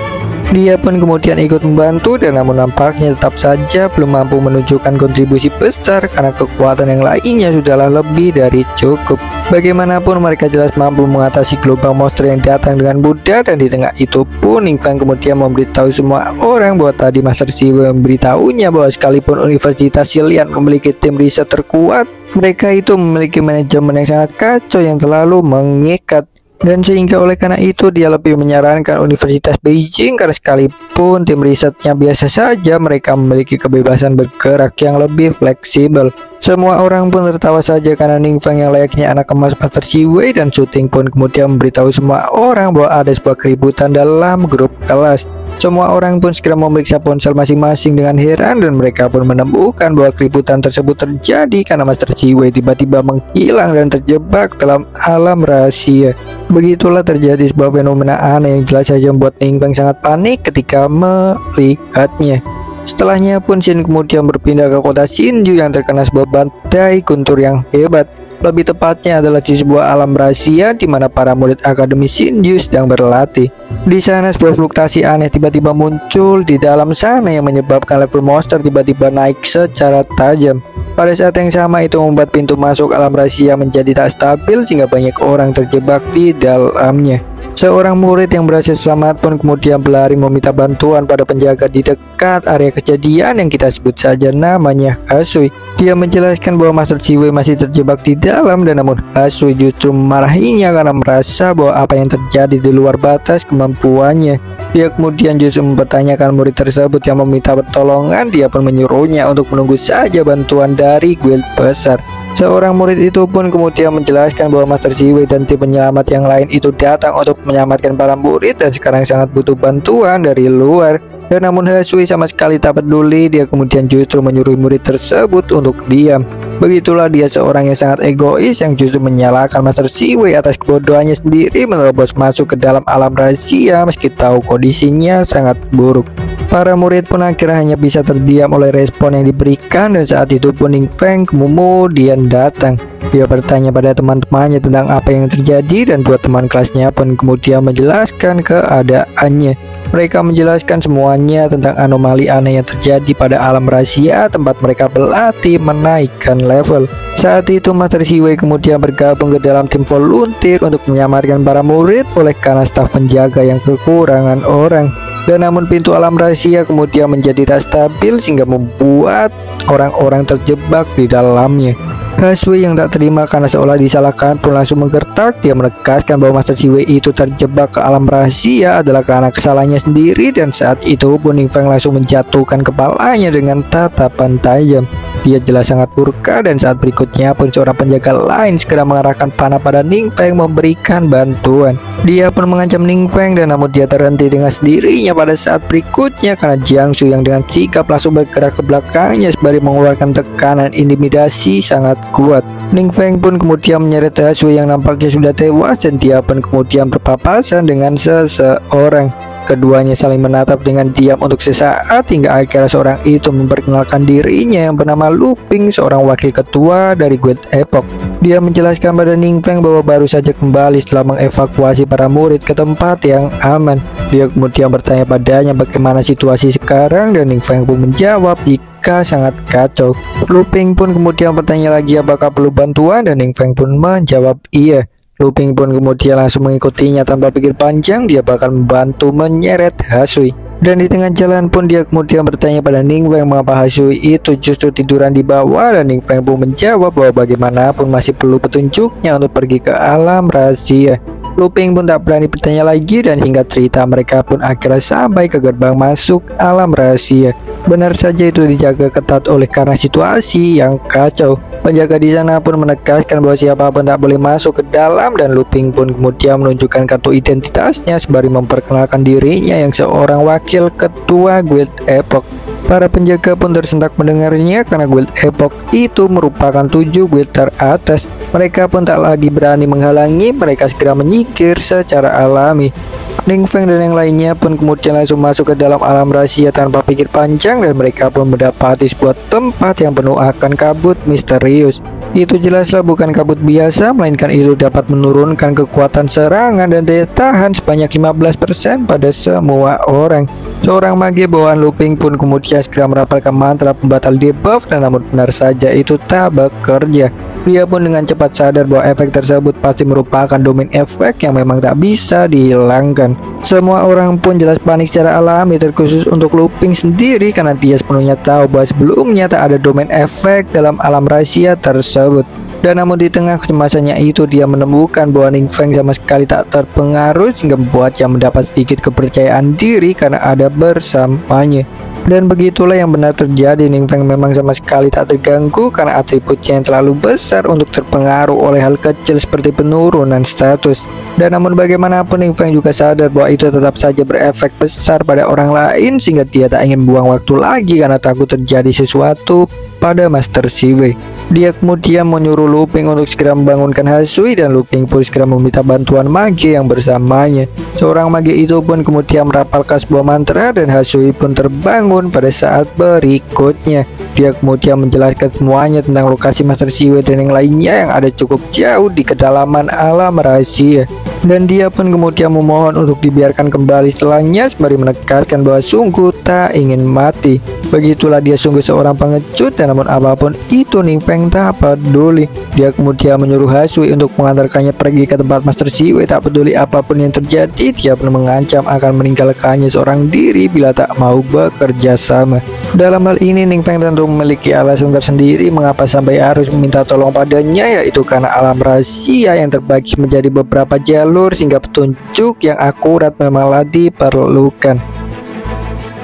Dia pun kemudian ikut membantu, dan namun nampaknya tetap saja belum mampu menunjukkan kontribusi besar karena kekuatan yang lainnya sudahlah lebih dari cukup. Bagaimanapun mereka jelas mampu mengatasi gelombang monster yang datang dengan mudah, dan di tengah itu pun Ning Feng kemudian memberitahu semua orang bahwa tadi Master Siwe memberitahunya bahwa sekalipun Universitas Xilian memiliki tim riset terkuat, mereka itu memiliki manajemen yang sangat kacau yang terlalu mengikat. Dan sehingga oleh karena itu dia lebih menyarankan Universitas Beijing karena sekalipun tim risetnya biasa saja, mereka memiliki kebebasan bergerak yang lebih fleksibel. Semua orang pun tertawa saja karena Ning Feng yang layaknya anak emas Master Siwei, dan Shooting pun kemudian memberitahu semua orang bahwa ada sebuah keributan dalam grup kelas. Semua orang pun segera memeriksa ponsel masing-masing dengan heran, dan mereka pun menemukan bahwa keributan tersebut terjadi karena Master Siwei tiba-tiba menghilang dan terjebak dalam alam rahasia. Begitulah terjadi sebuah fenomena aneh yang jelas saja membuat Ning Feng sangat panik ketika melihatnya. Setelahnya pun Shin kemudian berpindah ke kota Xinju yang terkena sebuah badai guntur yang hebat. Lebih tepatnya adalah di sebuah alam rahasia di mana para murid Akademi Xinju sedang berlatih. Di sana sebuah fluktuasi aneh tiba-tiba muncul di dalam sana yang menyebabkan level monster tiba-tiba naik secara tajam. Pada saat yang sama itu membuat pintu masuk alam rahasia menjadi tak stabil sehingga banyak orang terjebak di dalamnya. Seorang murid yang berhasil selamat pun kemudian berlari meminta bantuan pada penjaga di dekat area kejadian yang kita sebut saja namanya Hasui. Dia menjelaskan bahwa Master Siwei masih terjebak di dalam, dan namun Hasui justru memarahinya karena merasa bahwa apa yang terjadi di luar batas kemampuannya. Dia kemudian justru mempertanyakan murid tersebut yang meminta pertolongan. Dia pun menyuruhnya untuk menunggu saja bantuan dari guild besar. Seorang murid itu pun kemudian menjelaskan bahwa Master Siwei dan tim penyelamat yang lain itu datang untuk menyelamatkan para murid dan sekarang sangat butuh bantuan dari luar. Dan namun Hasui sama sekali tak peduli. Dia kemudian justru menyuruh murid tersebut untuk diam. Begitulah dia seorang yang sangat egois yang justru menyalahkan Master Siwei atas kebodohannya sendiri menerobos masuk ke dalam alam rahasia meski tahu kondisinya sangat buruk. Para murid pun akhirnya hanya bisa terdiam oleh respon yang diberikan, dan saat itu pun Ning Feng kemudian datang. Dia bertanya pada teman-temannya tentang apa yang terjadi, dan dua teman kelasnya pun kemudian menjelaskan keadaannya. Mereka menjelaskan semuanya tentang anomali aneh yang terjadi pada alam rahasia tempat mereka berlatih menaikkan level. Saat itu Master Siwei kemudian bergabung ke dalam tim volunteer untuk menyamarkan para murid oleh karena staf penjaga yang kekurangan orang. Dan namun pintu alam rahasia kemudian menjadi tak stabil sehingga membuat orang-orang terjebak di dalamnya. Hasui yang tak terima karena seolah disalahkan pun langsung menggertak. Dia menegaskan bahwa Master Siwei itu terjebak ke alam rahasia adalah karena kesalahannya sendiri, dan saat itu pun Ning Feng langsung menjatuhkan kepalanya dengan tatapan tajam. Dia jelas sangat murka, dan saat berikutnya pun seorang penjaga lain segera mengarahkan panah pada Ning Feng memberikan bantuan. Dia pun mengancam Ning Feng, dan namun dia terhenti dengan sendirinya pada saat berikutnya karena Jiangsu yang dengan sikap langsung bergerak ke belakangnya sembari mengeluarkan tekanan intimidasi sangat kuat. Ning Feng pun kemudian menyeret Hasui yang nampaknya sudah tewas, dan dia pun kemudian berpapasan dengan seseorang. Keduanya saling menatap dengan diam untuk sesaat hingga akhirnya seorang itu memperkenalkan dirinya yang bernama Lu Ping, seorang wakil ketua dari Guild Epoch. Dia menjelaskan pada Ning Feng bahwa baru saja kembali setelah mengevakuasi para murid ke tempat yang aman. Dia kemudian bertanya padanya bagaimana situasi sekarang, dan Ning Feng pun menjawab jika sangat kacau. Lu Ping pun kemudian bertanya lagi apakah perlu bantuan, dan Ning Feng pun menjawab iya. Lu Ping pun kemudian langsung mengikutinya tanpa pikir panjang. Dia bakal membantu menyeret Hasui. Dan di tengah jalan pun dia kemudian bertanya pada Ning Feng mengapa Hasui itu justru tiduran di bawah, dan Ning Feng pun menjawab bahwa bagaimanapun masih perlu petunjuknya untuk pergi ke alam rahasia. Lu Ping pun tak berani bertanya lagi, dan hingga cerita mereka pun akhirnya sampai ke gerbang masuk alam rahasia. Benar saja itu dijaga ketat oleh karena situasi yang kacau. Penjaga di sana pun menegaskan bahwa siapapun tak boleh masuk ke dalam, dan Lu Ping pun kemudian menunjukkan kartu identitasnya sembari memperkenalkan dirinya yang seorang wakil ketua Guild Epoch. Para penjaga pun tersentak mendengarnya karena Guild Epoch itu merupakan 7 guild teratas. Mereka pun tak lagi berani menghalangi, mereka segera menyingkir secara alami. Ning Feng dan yang lainnya pun kemudian langsung masuk ke dalam alam rahasia tanpa pikir panjang, dan mereka pun mendapati sebuah tempat yang penuh akan kabut misterius. Itu jelaslah bukan kabut biasa, melainkan itu dapat menurunkan kekuatan serangan dan daya tahan sebanyak 15% pada semua orang. Seorang mage bawaan Lu Ping pun kemudian segera merapalkan mantra pembatal debuff, dan namun benar saja itu tak bekerja. Dia pun dengan cepat sadar bahwa efek tersebut pasti merupakan domain efek yang memang tak bisa dihilangkan. Semua orang pun jelas panik secara alami, terkhusus untuk Lu Ping sendiri karena dia sepenuhnya tahu bahwa sebelumnya tak ada domain efek dalam alam rahasia tersebut. Dan namun di tengah kecemasannya itu dia menemukan bahwa Ning Feng sama sekali tak terpengaruh sehingga membuatnya mendapat sedikit kepercayaan diri karena ada bersamanya. Dan begitulah yang benar terjadi. Ning Feng memang sama sekali tak terganggu karena atributnya yang terlalu besar untuk terpengaruh oleh hal kecil seperti penurunan status. Dan namun bagaimanapun Ning Feng juga sadar bahwa itu tetap saja berefek besar pada orang lain, sehingga dia tak ingin buang waktu lagi karena takut terjadi sesuatu pada Master Siwei. Dia kemudian menyuruh Lu Ping untuk segera membangunkan Hasui, dan Lu Ping pun segera meminta bantuan mage yang bersamanya. Seorang mage itu pun kemudian merapalkan sebuah mantra, dan Hasui pun terbangun pada saat berikutnya. Dia kemudian menjelaskan semuanya tentang lokasi Master Siwei dan yang lainnya yang ada cukup jauh di kedalaman alam rahasia. Dan dia pun kemudian memohon untuk dibiarkan kembali setelahnya sembari menegaskan bahwa sungguh tak ingin mati. Begitulah dia sungguh seorang pengecut, dan namun apapun itu Ning Feng tak peduli. Dia kemudian menyuruh Hasui untuk mengantarkannya pergi ke tempat Master Siwei. Tak peduli apapun yang terjadi, dia pun mengancam akan meninggalkannya seorang diri bila tak mau bekerja sama. Dalam hal ini Ning Feng tentu memiliki alasan tersendiri mengapa sampai harus meminta tolong padanya, yaitu karena alam rahasia yang terbagi menjadi beberapa jalur sehingga petunjuk yang akurat memanglah diperlukan.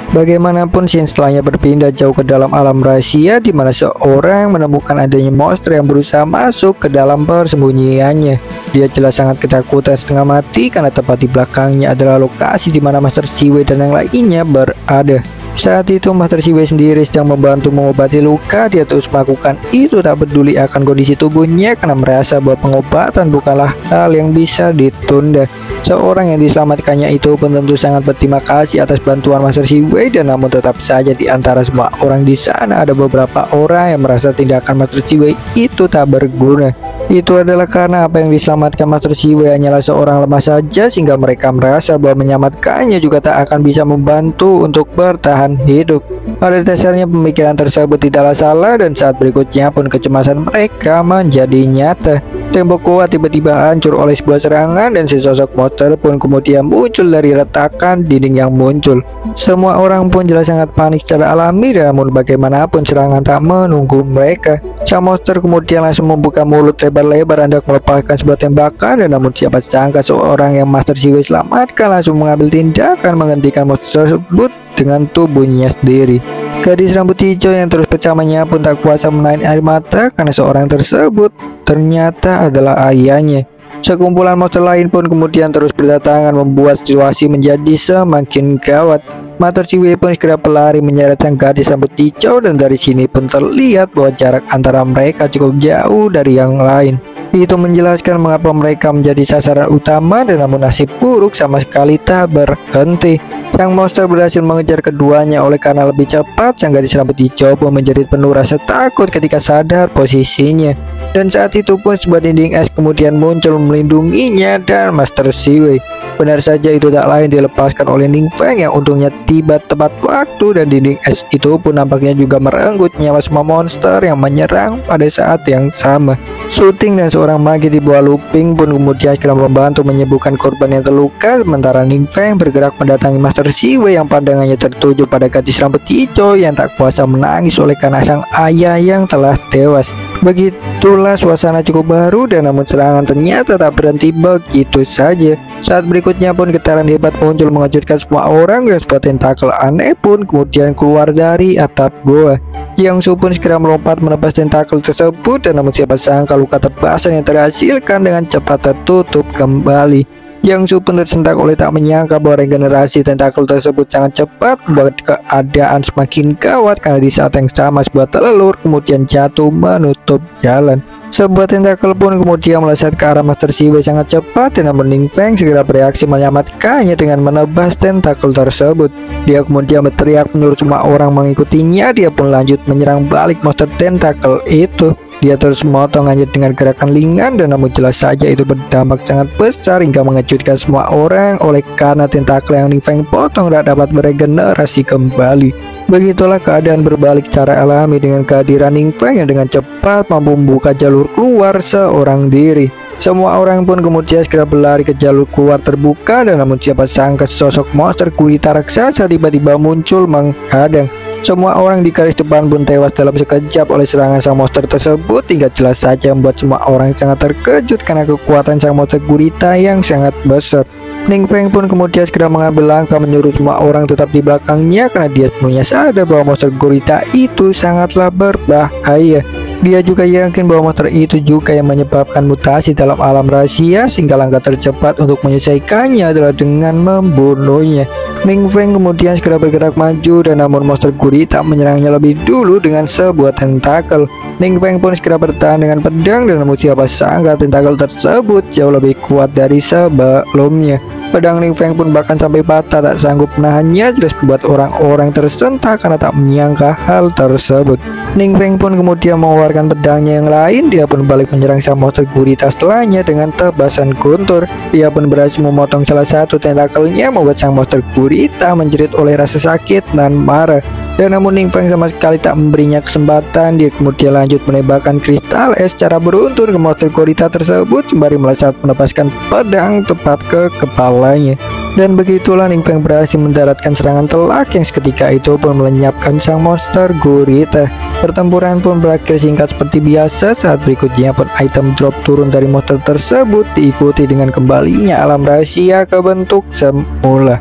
Bagaimanapun scene setelahnya berpindah jauh ke dalam alam rahasia, di mana seorang menemukan adanya monster yang berusaha masuk ke dalam persembunyiannya. Dia jelas sangat ketakutan setengah mati karena tepat di belakangnya adalah lokasi di mana Master Siwei dan yang lainnya berada. Saat itu Master Siwei sendiri sedang membantu mengobati luka. Dia terus melakukan itu tak peduli akan kondisi tubuhnya karena merasa bahwa pengobatan bukanlah hal yang bisa ditunda. Seorang yang diselamatkannya itu pun tentu sangat berterima kasih atas bantuan Master Siwei, dan namun tetap saja di antara semua orang di sana ada beberapa orang yang merasa tindakan Master Siwei itu tak berguna. Itu adalah karena apa yang diselamatkan Master Siwei hanyalah seorang lemah saja, sehingga mereka merasa bahwa menyelamatkannya juga tak akan bisa membantu untuk bertahan hidup. Pada dasarnya pemikiran tersebut tidaklah salah, dan saat berikutnya pun kecemasan mereka menjadi nyata. Tembok kuat tiba-tiba hancur oleh sebuah serangan, dan sesosok monster pun kemudian muncul dari retakan dinding yang muncul. Semua orang pun jelas sangat panik secara alami, dan namun bagaimanapun serangan tak menunggu mereka. Sang monster kemudian langsung membuka mulut lebar-lebar hendak melepaskan sebuah tembakan, dan namun siapa sangka seorang yang Master Siwei selamatkan langsung mengambil tindakan menghentikan monster tersebut dengan tubuhnya sendiri. Gadis rambut hijau yang terus bersamanya pun tak kuasa menahan air mata karena seorang tersebut ternyata adalah ayahnya. Sekumpulan monster lain pun kemudian terus berdatangan membuat situasi menjadi semakin gawat. Master Siwei pun segera berlari menyeret sang gadis rambut hijau, dan dari sini pun terlihat bahwa jarak antara mereka cukup jauh dari yang lain. Itu menjelaskan mengapa mereka menjadi sasaran utama, dan namun nasib buruk sama sekali tak berhenti. Sang monster berhasil mengejar keduanya, oleh karena lebih cepat sang gadis rambut hijau pun menjadi penuh rasa takut ketika sadar posisinya. Dan saat itu pun sebuah dinding es kemudian muncul melindunginya dan Master Siwei. Benar saja itu tak lain dilepaskan oleh Ning Feng yang untungnya tiba tepat waktu, dan dinding es itu pun nampaknya juga merenggut nyawa semua monster yang menyerang pada saat yang sama. Shooting dan seorang magi di bawah Luping pun kemudian segera membantu menyembuhkan korban yang terluka, sementara Ning Feng bergerak mendatangi Master Siwei yang pandangannya tertuju pada gadis rambut hijau yang tak kuasa menangis oleh karena sang ayah yang telah tewas. Begitulah suasana cukup baru, dan namun serangan ternyata tak berhenti begitu saja. Saat berikutnya pun getaran hebat muncul mengejutkan semua orang, dan sebuah tentakel aneh pun kemudian keluar dari atap goa. Jiangsu pun segera melompat menebas tentakel tersebut, dan namun siapa sangka luka tebasan yang terhasilkan dengan cepat tertutup kembali. Jiangsu pun tersentak oleh tak menyangka bahwa regenerasi tentakel tersebut sangat cepat, membuat keadaan semakin gawat karena di saat yang sama sebuah telur kemudian jatuh menutup jalan. Sebuah tentakel pun kemudian melesat ke arah Master Siwei sangat cepat, dan Ning Feng segera bereaksi menyelamatkannya dengan menebas tentakel tersebut. Dia kemudian berteriak menyuruh semua orang mengikutinya. Dia pun lanjut menyerang balik monster tentakel itu. Dia terus memotong hanya dengan gerakan ringan, dan namun jelas saja itu berdampak sangat besar hingga mengejutkan semua orang, oleh karena tentakel yang Ning Feng potong tidak dapat beregenerasi kembali. Begitulah keadaan berbalik secara alami dengan kehadiran Ning Feng yang dengan cepat mampu membuka jalur keluar seorang diri. Semua orang pun kemudian segera berlari ke jalur keluar terbuka, dan namun siapa sangka sosok monster gurita raksasa tiba-tiba muncul menghadang. Semua orang di garis depan pun tewas dalam sekejap oleh serangan sang monster tersebut, hingga jelas saja membuat semua orang sangat terkejut karena kekuatan sang monster gurita yang sangat besar. Ning Feng pun kemudian segera mengambil langkah menyuruh semua orang tetap di belakangnya karena dia sepenuhnya sadar bahwa monster gurita itu sangatlah berbahaya. Dia juga yakin bahwa monster itu juga yang menyebabkan mutasi dalam alam rahasia, sehingga langkah tercepat untuk menyelesaikannya adalah dengan membunuhnya. Ning Feng kemudian segera bergerak maju, dan namun monster gurita menyerangnya lebih dulu dengan sebuah tentakel. Ning Feng pun segera bertahan dengan pedang, dan namun siapa sangka tentakel tersebut jauh lebih kuat dari sebelumnya. Pedang Ning Feng pun bahkan sampai patah, tak sanggup menahannya, jelas membuat orang-orang tersentak karena tak menyangka hal tersebut. Ning Feng pun kemudian mengeluarkan pedangnya yang lain. Dia pun balik menyerang sang monster gurita setelahnya dengan tebasan guntur. Dia pun berhasil memotong salah satu tentakelnya, membuat sang monster gurita menjerit oleh rasa sakit dan marah. Dan namun Ning Feng sama sekali tak memberinya kesempatan. Dia kemudian lanjut menembakkan kristal es secara beruntun ke monster gurita tersebut, sembari melesat menepaskan pedang tepat ke kepalanya. Dan begitulah Ning Feng berhasil mendaratkan serangan telak yang seketika itu pun melenyapkan sang monster gurita. Pertempuran pun berakhir singkat seperti biasa. Saat berikutnya pun item drop turun dari monster tersebut, diikuti dengan kembalinya alam rahasia ke bentuk semula.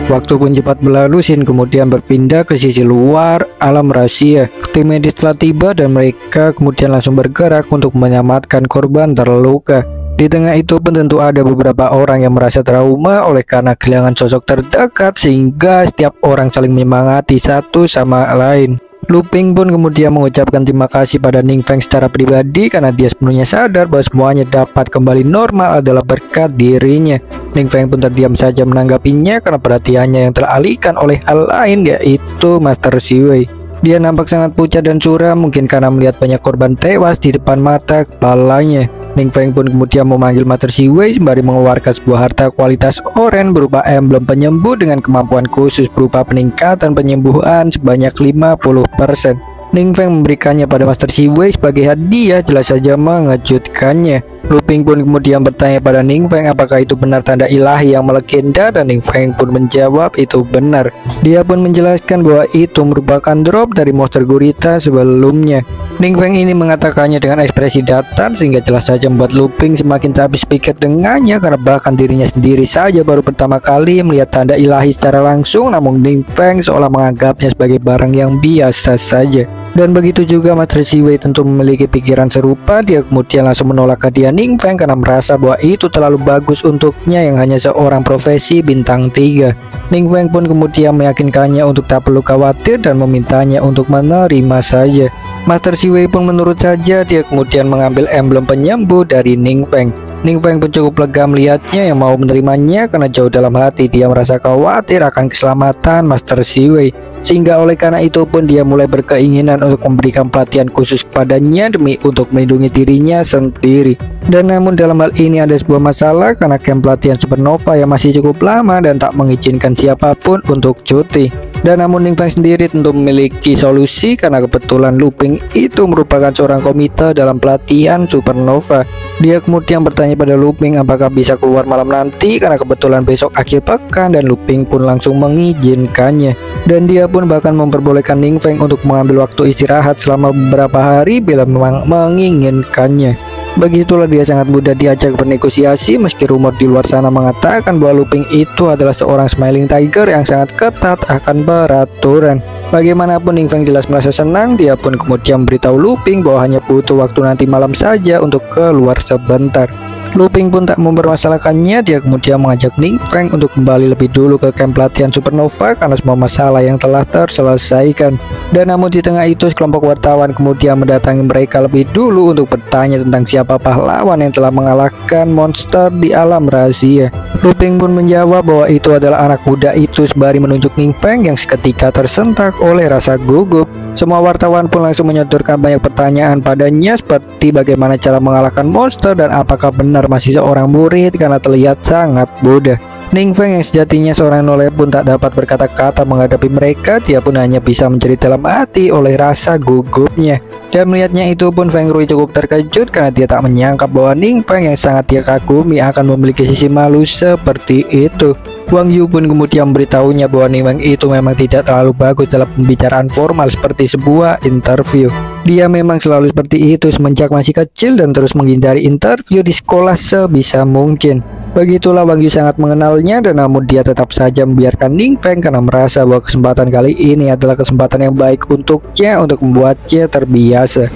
Waktu pun cepat berlalu, Shin kemudian berpindah ke sisi luar alam rahasia. Tim medis telah tiba dan mereka kemudian langsung bergerak untuk menyelamatkan korban terluka. Di tengah itu pun tentu ada beberapa orang yang merasa trauma oleh karena kehilangan sosok terdekat, sehingga setiap orang saling menyemangati satu sama lain. Lu Ping pun kemudian mengucapkan terima kasih pada Ning Feng secara pribadi karena dia sepenuhnya sadar bahwa semuanya dapat kembali normal adalah berkat dirinya. Ning Feng pun terdiam saja menanggapinya karena perhatiannya yang teralihkan oleh hal lain, yaitu Master Siwei. Dia nampak sangat pucat dan suram, mungkin karena melihat banyak korban tewas di depan mata kepalanya. Ning Feng pun kemudian memanggil Master Siwei sembari mengeluarkan sebuah harta kualitas oren berupa emblem penyembuh dengan kemampuan khusus berupa peningkatan penyembuhan sebanyak 50%. Ning Feng memberikannya pada Master Siwei sebagai hadiah, jelas saja mengejutkannya. Lu Ping pun kemudian bertanya pada Ning Feng apakah itu benar tanda ilahi yang melegenda, dan Ning Feng pun menjawab itu benar. Dia pun menjelaskan bahwa itu merupakan drop dari monster gurita sebelumnya. Ning Feng ini mengatakannya dengan ekspresi datar sehingga jelas saja membuat Lu Ping semakin tak habis pikir dengannya, karena bahkan dirinya sendiri saja baru pertama kali melihat tanda ilahi secara langsung, namun Ning Feng seolah menganggapnya sebagai barang yang biasa saja. Dan begitu juga Master Siwei tentu memiliki pikiran serupa. Dia kemudian langsung menolak hadiah Ning Feng karena merasa bahwa itu terlalu bagus untuknya yang hanya seorang profesi bintang 3. Ning Feng pun kemudian meyakinkannya untuk tak perlu khawatir dan memintanya untuk menerima saja. Master Siwei pun menurut saja. Dia kemudian mengambil emblem penyembuh dari Ning Feng. Ning Feng pun cukup lega melihatnya yang mau menerimanya karena jauh dalam hati dia merasa khawatir akan keselamatan Master Siwei. Sehingga oleh karena itu pun dia mulai berkeinginan untuk memberikan pelatihan khusus kepadanya demi untuk melindungi dirinya sendiri. Dan namun dalam hal ini ada sebuah masalah karena camp pelatihan Supernova yang masih cukup lama dan tak mengizinkan siapapun untuk cuti. Dan namun Ning Feng sendiri tentu memiliki solusi karena kebetulan Lu Ping itu merupakan seorang komite dalam pelatihan Supernova. Dia kemudian bertanya pada Lu Ping apakah bisa keluar malam nanti karena kebetulan besok akhir pekan, dan Lu Ping pun langsung mengizinkannya. Dan dia pun bahkan memperbolehkan Ning Feng untuk mengambil waktu istirahat selama beberapa hari bila memang menginginkannya. Begitulah dia sangat mudah diajak bernegosiasi meski rumor di luar sana mengatakan bahwa Lu Ping itu adalah seorang smiling tiger yang sangat ketat akan peraturan. Bagaimanapun Ning Feng jelas merasa senang. Dia pun kemudian memberitahu Lu Ping bahwa hanya butuh waktu nanti malam saja untuk keluar sebentar. Lu Ping pun tak mempermasalahkannya. Dia kemudian mengajak Ning Feng untuk kembali lebih dulu ke camp pelatihan Supernova karena semua masalah yang telah terselesaikan. Dan namun di tengah itu sekelompok wartawan kemudian mendatangi mereka lebih dulu untuk bertanya tentang siapa pahlawan yang telah mengalahkan monster di alam rahasia. Lu Ping pun menjawab bahwa itu adalah anak muda itu sembari menunjuk Ning Feng yang seketika tersentak oleh rasa gugup. Semua wartawan pun langsung menyodorkan banyak pertanyaan padanya seperti bagaimana cara mengalahkan monster dan apakah benar masih seorang murid karena terlihat sangat bodoh. Ning Feng yang sejatinya seorang nolep pun tak dapat berkata-kata menghadapi mereka. Dia pun hanya bisa menjerit dalam hati oleh rasa gugupnya. Dan melihatnya itu pun Feng Rui cukup terkejut karena dia tak menyangka bahwa Ning Feng yang sangat dia kagumi akan memiliki sisi malu seperti itu. Wang Yu pun kemudian memberitahunya bahwa Ning Feng itu memang tidak terlalu bagus dalam pembicaraan formal seperti sebuah interview. Dia memang selalu seperti itu semenjak masih kecil dan terus menghindari interview di sekolah sebisa mungkin. Begitulah Wang Yu sangat mengenalnya, dan namun dia tetap saja membiarkan Ning Feng karena merasa bahwa kesempatan kali ini adalah kesempatan yang baik untuknya untuk membuatnya terbiasa.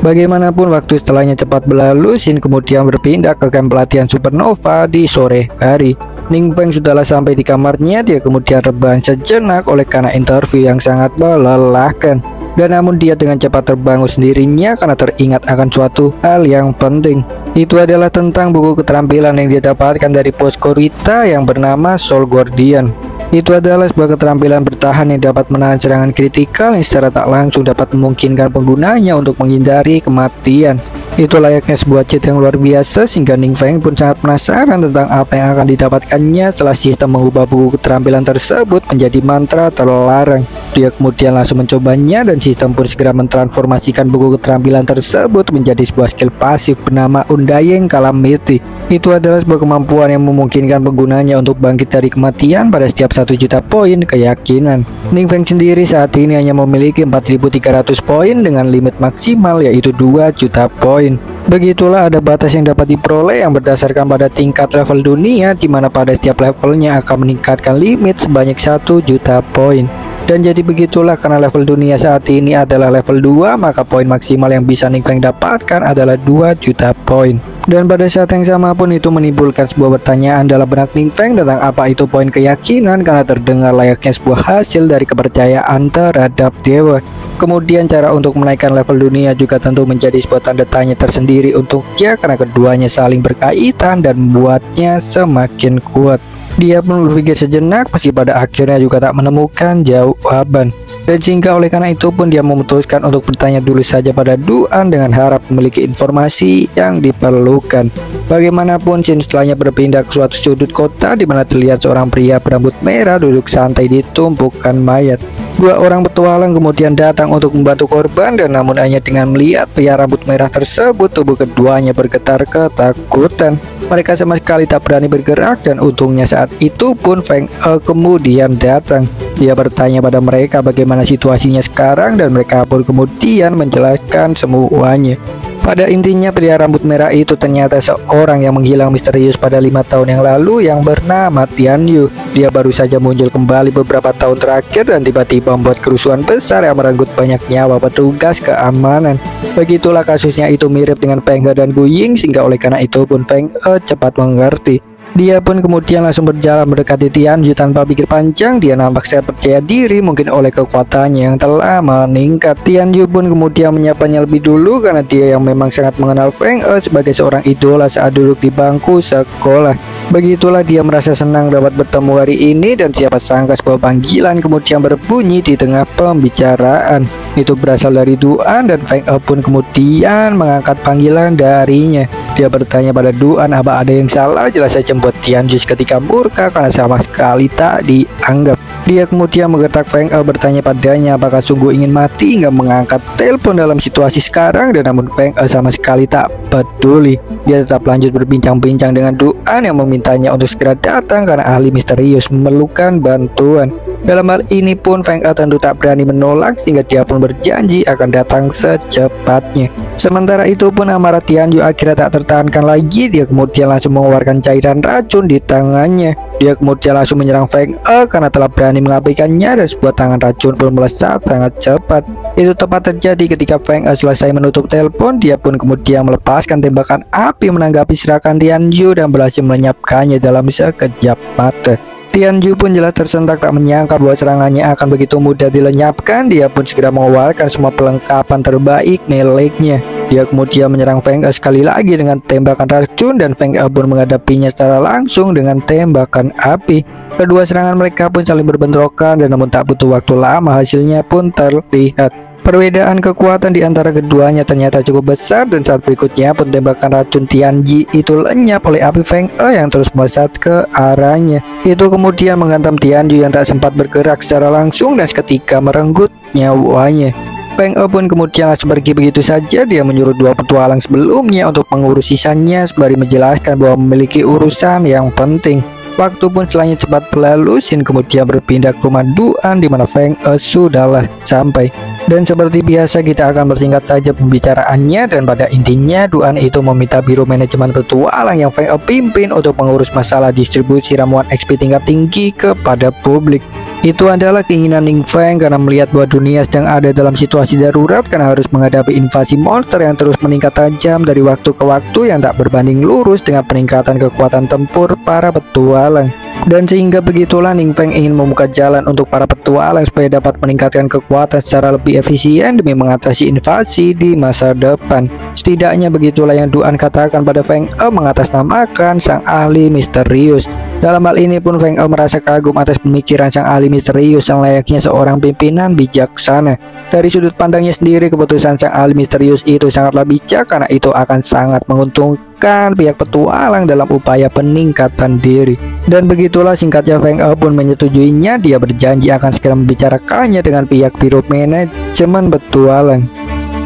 Bagaimanapun waktu setelahnya cepat berlalu. Shin kemudian berpindah ke camp pelatihan Supernova di sore hari. Ning Feng sudahlah sampai di kamarnya. Dia kemudian rebahan sejenak oleh karena interview yang sangat melelahkan. Dan namun dia dengan cepat terbangun sendirinya karena teringat akan suatu hal yang penting. Itu adalah tentang buku keterampilan yang dia dapatkan dari pos Korita yang bernama Soul Guardian. Itu adalah sebuah keterampilan bertahan yang dapat menahan serangan kritikal yang secara tak langsung dapat memungkinkan penggunanya untuk menghindari kematian. Itu layaknya sebuah cheat yang luar biasa sehingga Ning Feng pun sangat penasaran tentang apa yang akan didapatkannya setelah sistem mengubah buku keterampilan tersebut menjadi mantra terlarang. Dia kemudian langsung mencobanya dan sistem pun segera mentransformasikan buku keterampilan tersebut menjadi sebuah skill pasif bernama Undying Calamity. Itu adalah sebuah kemampuan yang memungkinkan penggunanya untuk bangkit dari kematian pada setiap 1 juta poin keyakinan. Ning Feng sendiri saat ini hanya memiliki 4.300 poin dengan limit maksimal yaitu 2 juta poin. Begitulah ada batas yang dapat diperoleh yang berdasarkan pada tingkat level dunia, di mana pada setiap levelnya akan meningkatkan limit sebanyak 1 juta poin. Dan jadi begitulah, karena level dunia saat ini adalah level 2, maka poin maksimal yang bisa Ning Feng dapatkan adalah 2 juta poin. Dan pada saat yang sama pun itu menimbulkan sebuah pertanyaan dalam benak Ning Feng tentang apa itu poin keyakinan, karena terdengar layaknya sebuah hasil dari kepercayaan terhadap dewa. Kemudian cara untuk menaikkan level dunia juga tentu menjadi sebuah tanda tanya tersendiri untuknya, karena keduanya saling berkaitan dan membuatnya semakin kuat. Dia pun berpikir sejenak, meski pada akhirnya juga tak menemukan jawaban. Dan sehingga oleh karena itu pun dia memutuskan untuk bertanya dulu saja pada Duan dengan harap memiliki informasi yang diperlukan. Bagaimanapun Shin setelahnya berpindah ke suatu sudut kota di mana terlihat seorang pria berambut merah duduk santai di tumpukan mayat. Dua orang petualang kemudian datang untuk membantu korban, dan namun hanya dengan melihat pria rambut merah tersebut tubuh keduanya bergetar ketakutan. Mereka sama sekali tak berani bergerak, dan untungnya saat itu pun Feng E kemudian datang. Dia bertanya pada mereka bagaimana situasinya sekarang, dan mereka pun kemudian menjelaskan semuanya. Pada intinya pria rambut merah itu ternyata seorang yang menghilang misterius pada 5 tahun yang lalu yang bernama Tian Yu. Dia baru saja muncul kembali beberapa tahun terakhir dan tiba-tiba membuat kerusuhan besar yang merenggut banyak nyawa petugas keamanan. Begitulah kasusnya itu mirip dengan Feng He dan Gu Ying, sehingga oleh karena itu pun Feng E cepat mengerti. Dia pun kemudian langsung berjalan mendekati Tian Yu tanpa pikir panjang. Dia nampak sangat percaya diri, mungkin oleh kekuatannya yang telah meningkat. Tian Yu pun kemudian menyapanya lebih dulu karena dia yang memang sangat mengenal Feng E sebagai seorang idola saat duduk di bangku sekolah. Begitulah dia merasa senang dapat bertemu hari ini, dan siapa sangka sebuah panggilan kemudian berbunyi di tengah pembicaraan. Itu berasal dari Duan, dan Feng E pun kemudian mengangkat panggilan darinya. Dia bertanya pada Duan apa ada yang salah. Jelas saja membuat Tian Yu ketika murka karena sama sekali tak dianggap. Dia kemudian menggertak Feng E bertanya padanya apakah sungguh ingin mati hingga mengangkat telepon dalam situasi sekarang, dan namun Feng E sama sekali tak peduli. Dia tetap lanjut berbincang-bincang dengan Duan yang memintanya untuk segera datang karena ahli misterius memerlukan bantuan. Dalam hal ini pun Feng E tentu tak berani menolak, sehingga dia pun berjanji akan datang secepatnya. Sementara itu pun amarah Tian Yu akhirnya tak tertahankan lagi. Dia kemudian langsung mengeluarkan cairan racun di tangannya. Dia kemudian langsung menyerang Feng E karena telah berani mengabaikannya, dan sebuah tangan racun pun melesat sangat cepat. Itu tepat terjadi ketika Feng E selesai menutup telepon. Dia pun kemudian melepaskan tembakan api menanggapi serangan Tian Yu dan berhasil melenyapkannya dalam sekejap mata. Tian Yu pun jelas tersentak, tak menyangka bahwa serangannya akan begitu mudah dilenyapkan. Dia pun segera mengeluarkan semua perlengkapan terbaik miliknya. Dia kemudian menyerang Feng E sekali lagi dengan tembakan racun, dan Feng E pun menghadapinya secara langsung dengan tembakan api. Kedua serangan mereka pun saling berbentrokan, dan namun tak butuh waktu lama hasilnya pun terlihat. Perbedaan kekuatan di antara keduanya ternyata cukup besar, dan saat berikutnya pun tembakan racun Tian Yu itu lenyap oleh api Feng E yang terus melesat ke arahnya. Itu kemudian menghantam Tian Yu yang tak sempat bergerak secara langsung dan seketika merenggut nyawanya. Feng E pun kemudian langsung pergi begitu saja. Dia menyuruh dua petualang sebelumnya untuk mengurus sisanya sembari menjelaskan bahwa memiliki urusan yang penting. Waktu pun setelahnya cepat berlalu. Shin kemudian berpindah ke rumah Duan di mana Feng E sudahlah sampai. Dan seperti biasa kita akan bersingkat saja pembicaraannya, dan pada intinya Duan itu meminta biro manajemen petualang yang Feng E pimpin untuk mengurus masalah distribusi ramuan XP tingkat tinggi kepada publik. Itu adalah keinginan Ning Feng karena melihat bahwa dunia sedang ada dalam situasi darurat karena harus menghadapi invasi monster yang terus meningkat tajam dari waktu ke waktu yang tak berbanding lurus dengan peningkatan kekuatan tempur para petualang. Dan sehingga begitulah Ning Feng ingin membuka jalan untuk para petualang supaya dapat meningkatkan kekuatan secara lebih efisien demi mengatasi invasi di masa depan. Setidaknya begitulah yang Duan katakan pada Feng E mengatasnamakan sang ahli misterius. Dalam hal ini pun Feng E merasa kagum atas pemikiran sang ahli misterius yang layaknya seorang pimpinan bijaksana. Dari sudut pandangnya sendiri, keputusan sang ahli misterius itu sangatlah bijak karena itu akan sangat menguntungkan pihak petualang dalam upaya peningkatan diri. Dan begitulah singkatnya Feng E pun menyetujuinya. Dia berjanji akan segera membicarakannya dengan pihak biro manajemen petualang.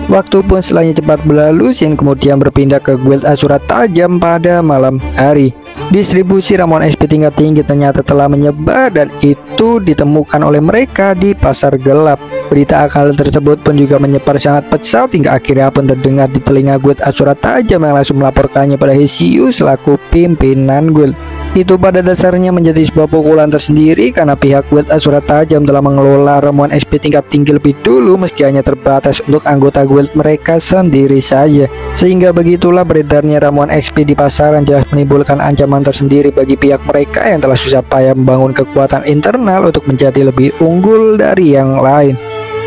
Waktu pun setelahnya cepat berlalu. Shin kemudian berpindah ke guild Asura Tajam pada malam hari. Distribusi ramuan SP tingkat tinggi ternyata telah menyebar, dan itu ditemukan oleh mereka di pasar gelap. Berita akan hal tersebut pun juga menyebar sangat pesat hingga akhirnya pun terdengar di telinga guild Asura Tajam yang langsung melaporkannya pada Hesiu selaku pimpinan guild. Itu pada dasarnya menjadi sebuah pukulan tersendiri karena pihak guild Asura Tajam telah mengelola ramuan SP tingkat tinggi lebih dulu meski hanya terbatas untuk anggota guild mereka sendiri saja. Sehingga begitulah beredarnya ramuan XP di pasaran jelas menimbulkan ancaman tersendiri bagi pihak mereka yang telah susah payah membangun kekuatan internal untuk menjadi lebih unggul dari yang lain.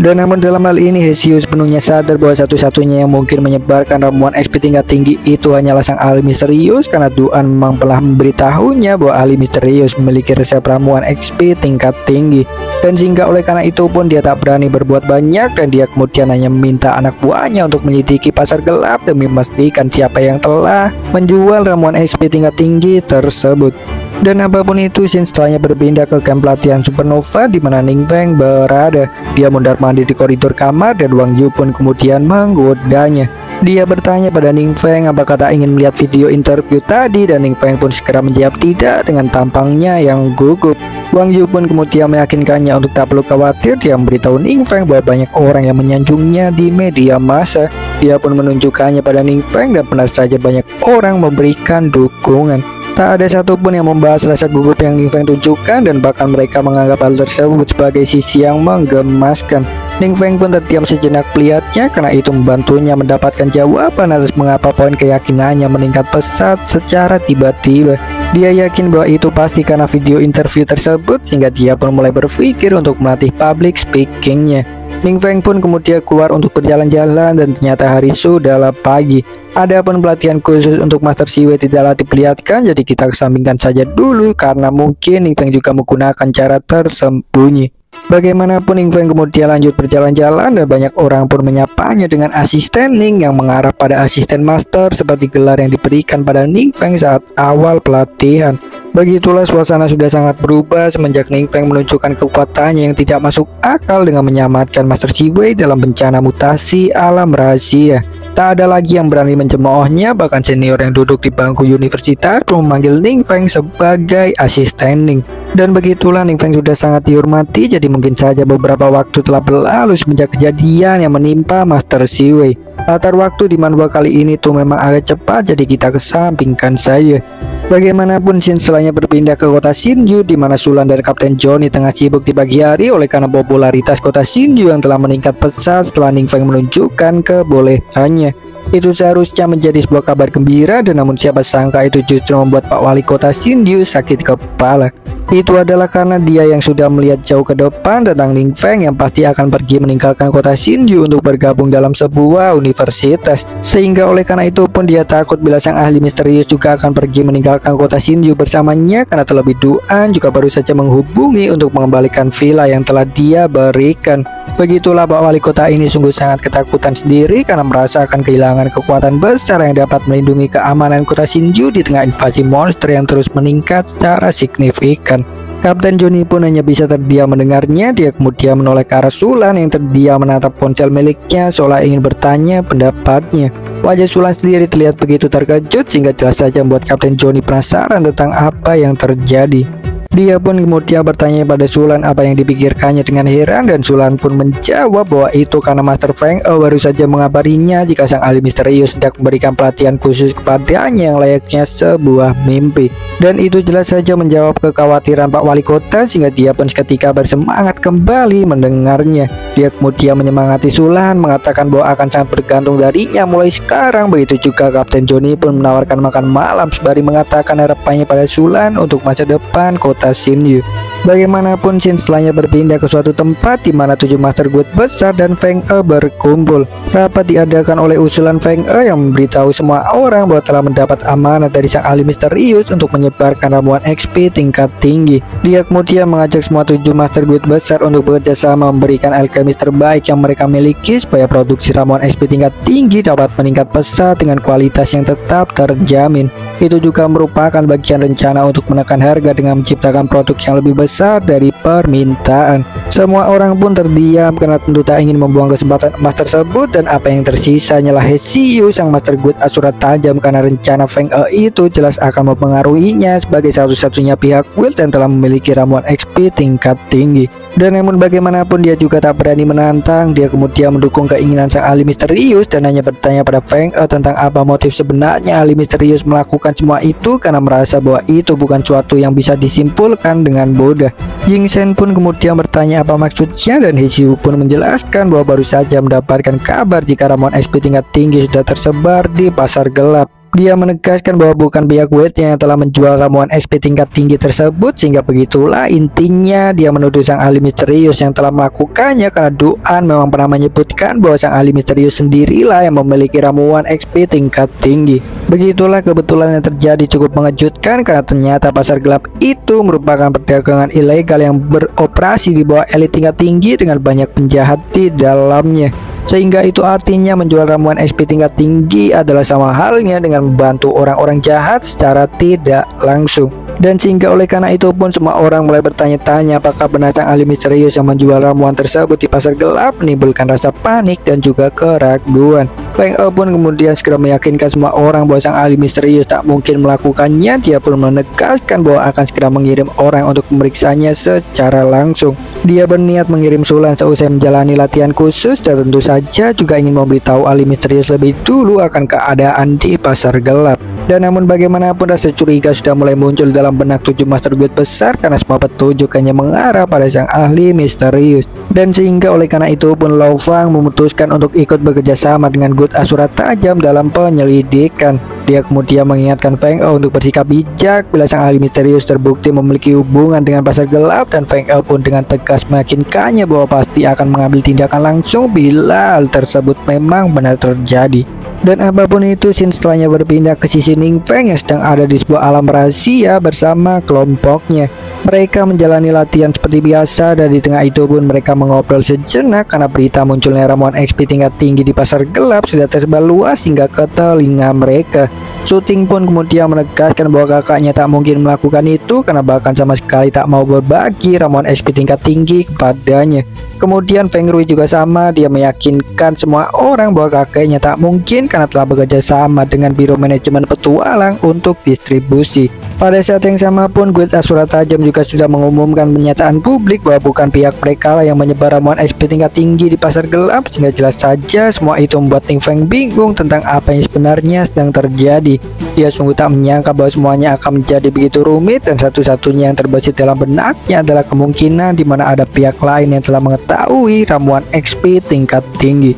Dan namun dalam hal ini Hesius penuhnya sadar bahwa satu-satunya yang mungkin menyebarkan ramuan XP tingkat tinggi itu hanyalah sang ahli misterius, karena Duan memang telah memberitahunya bahwa ahli misterius memiliki resep ramuan XP tingkat tinggi. Dan sehingga oleh karena itu pun dia tak berani berbuat banyak, dan dia kemudian hanya meminta anak buahnya untuk menyelidiki pasar gelap demi memastikan siapa yang telah menjual ramuan XP tingkat tinggi tersebut. Dan apapun itu, Shin setelahnya berpindah ke camp pelatihan Supernova di mana Ning Feng berada. Dia mondar-mandir di koridor kamar dan Wang Yu pun kemudian menggodanya. Dia bertanya pada Ning Feng apakah tak ingin melihat video interview tadi, dan Ning Feng pun segera menjawab tidak dengan tampangnya yang gugup. Wang Yu pun kemudian meyakinkannya untuk tak perlu khawatir. Dia memberitahu Ning Feng bahwa banyak orang yang menyanjungnya di media massa. Dia pun menunjukkannya pada Ning Feng dan benar saja banyak orang memberikan dukungan. Tak ada satupun yang membahas rasa gugup yang Ning Feng tunjukkan, dan bahkan mereka menganggap hal tersebut sebagai sisi yang menggemaskan. Ning Feng pun terdiam sejenak melihatnya, karena itu membantunya mendapatkan jawaban atas mengapa poin keyakinannya meningkat pesat secara tiba-tiba. Dia yakin bahwa itu pasti karena video interview tersebut, sehingga dia pun mulai berpikir untuk melatih public speakingnya. Ning Feng pun kemudian keluar untuk berjalan-jalan, dan ternyata hari sudah pagi. Adapun pelatihan khusus untuk Master Siwei tidaklah diperlihatkan, jadi kita kesampingkan saja dulu karena mungkin Ning Feng juga menggunakan cara tersembunyi. Bagaimanapun Ning Feng kemudian lanjut berjalan-jalan, dan banyak orang pun menyapanya dengan asisten Ning yang mengarah pada asisten master seperti gelar yang diberikan pada Ning Feng saat awal pelatihan. Begitulah suasana sudah sangat berubah semenjak Ning Feng menunjukkan kekuatannya yang tidak masuk akal dengan menyelamatkan Master Siwei dalam bencana mutasi alam rahasia. Tak ada lagi yang berani mencemoohnya, bahkan senior yang duduk di bangku universitas memanggil Ning Feng sebagai asisten Ning. Dan begitulah Ning Feng sudah sangat dihormati, jadi mungkin saja beberapa waktu telah berlalu semenjak kejadian yang menimpa Master Siwei. Latar waktu di manhwa kali ini tuh memang agak cepat, jadi kita kesampingkan saja. Bagaimanapun Shin setelahnya berpindah ke kota Shinju, di mana Sulan dan Kapten Johnny tengah sibuk di pagi hari oleh karena popularitas kota Shinju yang telah meningkat pesat setelah Ning Feng menunjukkan kebolehannya. Itu seharusnya menjadi sebuah kabar gembira, dan namun siapa sangka itu justru membuat Pak Wali Kota Shinju sakit kepala. Itu adalah karena dia yang sudah melihat jauh ke depan tentang Ning Feng yang pasti akan pergi meninggalkan kota Shinju untuk bergabung dalam sebuah universitas. Sehingga oleh karena itu pun dia takut bila sang ahli misterius juga akan pergi meninggalkan kota Shinju bersamanya, karena terlebih Duan juga baru saja menghubungi untuk mengembalikan villa yang telah dia berikan. Begitulah Pak Wali Kota ini sungguh sangat ketakutan sendiri karena merasa akan kehilangan kekuatan besar yang dapat melindungi keamanan kota Shinju di tengah invasi monster yang terus meningkat secara signifikan. Kapten Johnny pun hanya bisa terdiam mendengarnya. Dia kemudian menoleh ke arah Sulan yang terdiam menatap ponsel miliknya seolah ingin bertanya pendapatnya. Wajah Sulan sendiri terlihat begitu terkejut sehingga jelas saja membuat Kapten Johnny penasaran tentang apa yang terjadi. Dia pun kemudian bertanya pada Sulan apa yang dipikirkannya dengan heran, dan Sulan pun menjawab bahwa itu karena Master Feng baru saja mengabarinya jika sang ahli misterius hendak memberikan pelatihan khusus kepadanya yang layaknya sebuah mimpi. Dan itu jelas saja menjawab kekhawatiran Pak Wali Kota sehingga dia pun seketika bersemangat kembali mendengarnya. Dia kemudian menyemangati Sulan, mengatakan bahwa akan sangat bergantung darinya mulai sekarang. Begitu juga Kapten Johnny pun menawarkan makan malam sembari mengatakan harapannya pada Sulan untuk masa depan kota Shinju. Bagaimanapun Shin setelahnya berpindah ke suatu tempat di mana 7 Master Guild besar dan Feng E berkumpul. Rapat diadakan oleh usulan Feng E yang memberitahu semua orang bahwa telah mendapat amanah dari sang ahli misterius untuk menyebarkan ramuan XP tingkat tinggi. Dia kemudian mengajak semua 7 Master Guild besar untuk bekerja sama memberikan alkemis terbaik yang mereka miliki supaya produksi ramuan XP tingkat tinggi dapat meningkat pesat dengan kualitas yang tetap terjamin. Itu juga merupakan bagian rencana untuk menekan harga dengan menciptakan produk yang lebih besar dari permintaan. Semua orang pun terdiam karena tentu tak ingin membuang kesempatan emas tersebut, dan apa yang tersisa hanyalah Hesiu sang Master Guild Asura Tajam karena rencana Feng E itu jelas akan mempengaruhinya sebagai satu-satunya pihak guild yang telah memiliki ramuan XP tingkat tinggi. Dan namun bagaimanapun dia juga tak berani menantang. Dia kemudian mendukung keinginan sang ahli misterius dan hanya bertanya pada Feng E tentang apa motif sebenarnya ahli misterius melakukan semua itu, karena merasa bahwa itu bukan suatu yang bisa disimpulkan dengan mudah. Ying Shen pun kemudian bertanya bertanya apa maksudnya, dan Hesiu pun menjelaskan bahwa baru saja mendapatkan kabar jika ramuan XP tingkat tinggi sudah tersebar di pasar gelap. Dia menegaskan bahwa bukan pihak Wade yang telah menjual ramuan XP tingkat tinggi tersebut, sehingga begitulah intinya dia menuduh sang ahli misterius yang telah melakukannya, karena Duan memang pernah menyebutkan bahwa sang ahli misterius sendirilah yang memiliki ramuan XP tingkat tinggi. Begitulah kebetulan yang terjadi cukup mengejutkan, karena ternyata pasar gelap itu merupakan perdagangan ilegal yang beroperasi di bawah elit tingkat tinggi dengan banyak penjahat di dalamnya. Sehingga itu artinya menjual ramuan XP tingkat tinggi adalah sama halnya dengan membantu orang-orang jahat secara tidak langsung. Dan sehingga oleh karena itu pun semua orang mulai bertanya-tanya apakah benar sang ahli misterius yang menjual ramuan tersebut di pasar gelap, menimbulkan rasa panik dan juga keraguan. Feng E pun kemudian segera meyakinkan semua orang bahwa sang ahli misterius tak mungkin melakukannya. Dia pun menegaskan bahwa akan segera mengirim orang untuk memeriksanya secara langsung. Dia berniat mengirim Sulan seusai menjalani latihan khusus, dan tentu saja juga ingin memberitahu ahli misterius lebih dulu akan keadaan di pasar gelap. Dan namun bagaimanapun rasa curiga sudah mulai muncul dalam benak 7 Master Guild besar, karena semua petunjuk hanya mengarah pada sang ahli misterius. Dan sehingga oleh karena itu pun Lao Fang memutuskan untuk ikut bekerja sama dengan Guild Asura Tajam dalam penyelidikan. Dia kemudian mengingatkan Feng E untuk bersikap bijak bila sang ahli misterius terbukti memiliki hubungan dengan pasar gelap, dan Feng E pun dengan tegas meyakinkannya bahwa pasti akan mengambil tindakan langsung bila hal tersebut memang benar terjadi. Dan apapun itu, Shin setelahnya berpindah ke sisi Ning Feng yang sedang ada di sebuah alam rahasia bersama kelompoknya. Mereka menjalani latihan seperti biasa, dan di tengah itu pun mereka mengobrol sejenak karena berita munculnya ramuan XP tingkat tinggi di pasar gelap sudah tersebar luas hingga ke telinga mereka. Suting pun kemudian menegaskan bahwa kakaknya tak mungkin melakukan itu, karena bahkan sama sekali tak mau berbagi ramuan XP tingkat tinggi kepadanya. Kemudian Feng Rui juga sama, dia meyakinkan semua orang bahwa kakeknya tak mungkin karena telah bekerja sama dengan Biro Manajemen Petualang untuk distribusi. Pada saat yang sama pun Guild Asura Tajam juga sudah mengumumkan pernyataan publik bahwa bukan pihak mereka yang menyebar ramuan XP tingkat tinggi di pasar gelap, sehingga jelas saja semua itu membuat Ning Feng bingung tentang apa yang sebenarnya sedang terjadi. Dia sungguh tak menyangka bahwa semuanya akan menjadi begitu rumit, dan satu-satunya yang terbesit dalam benaknya adalah kemungkinan di mana ada pihak lain yang telah mengetahui ramuan XP tingkat tinggi.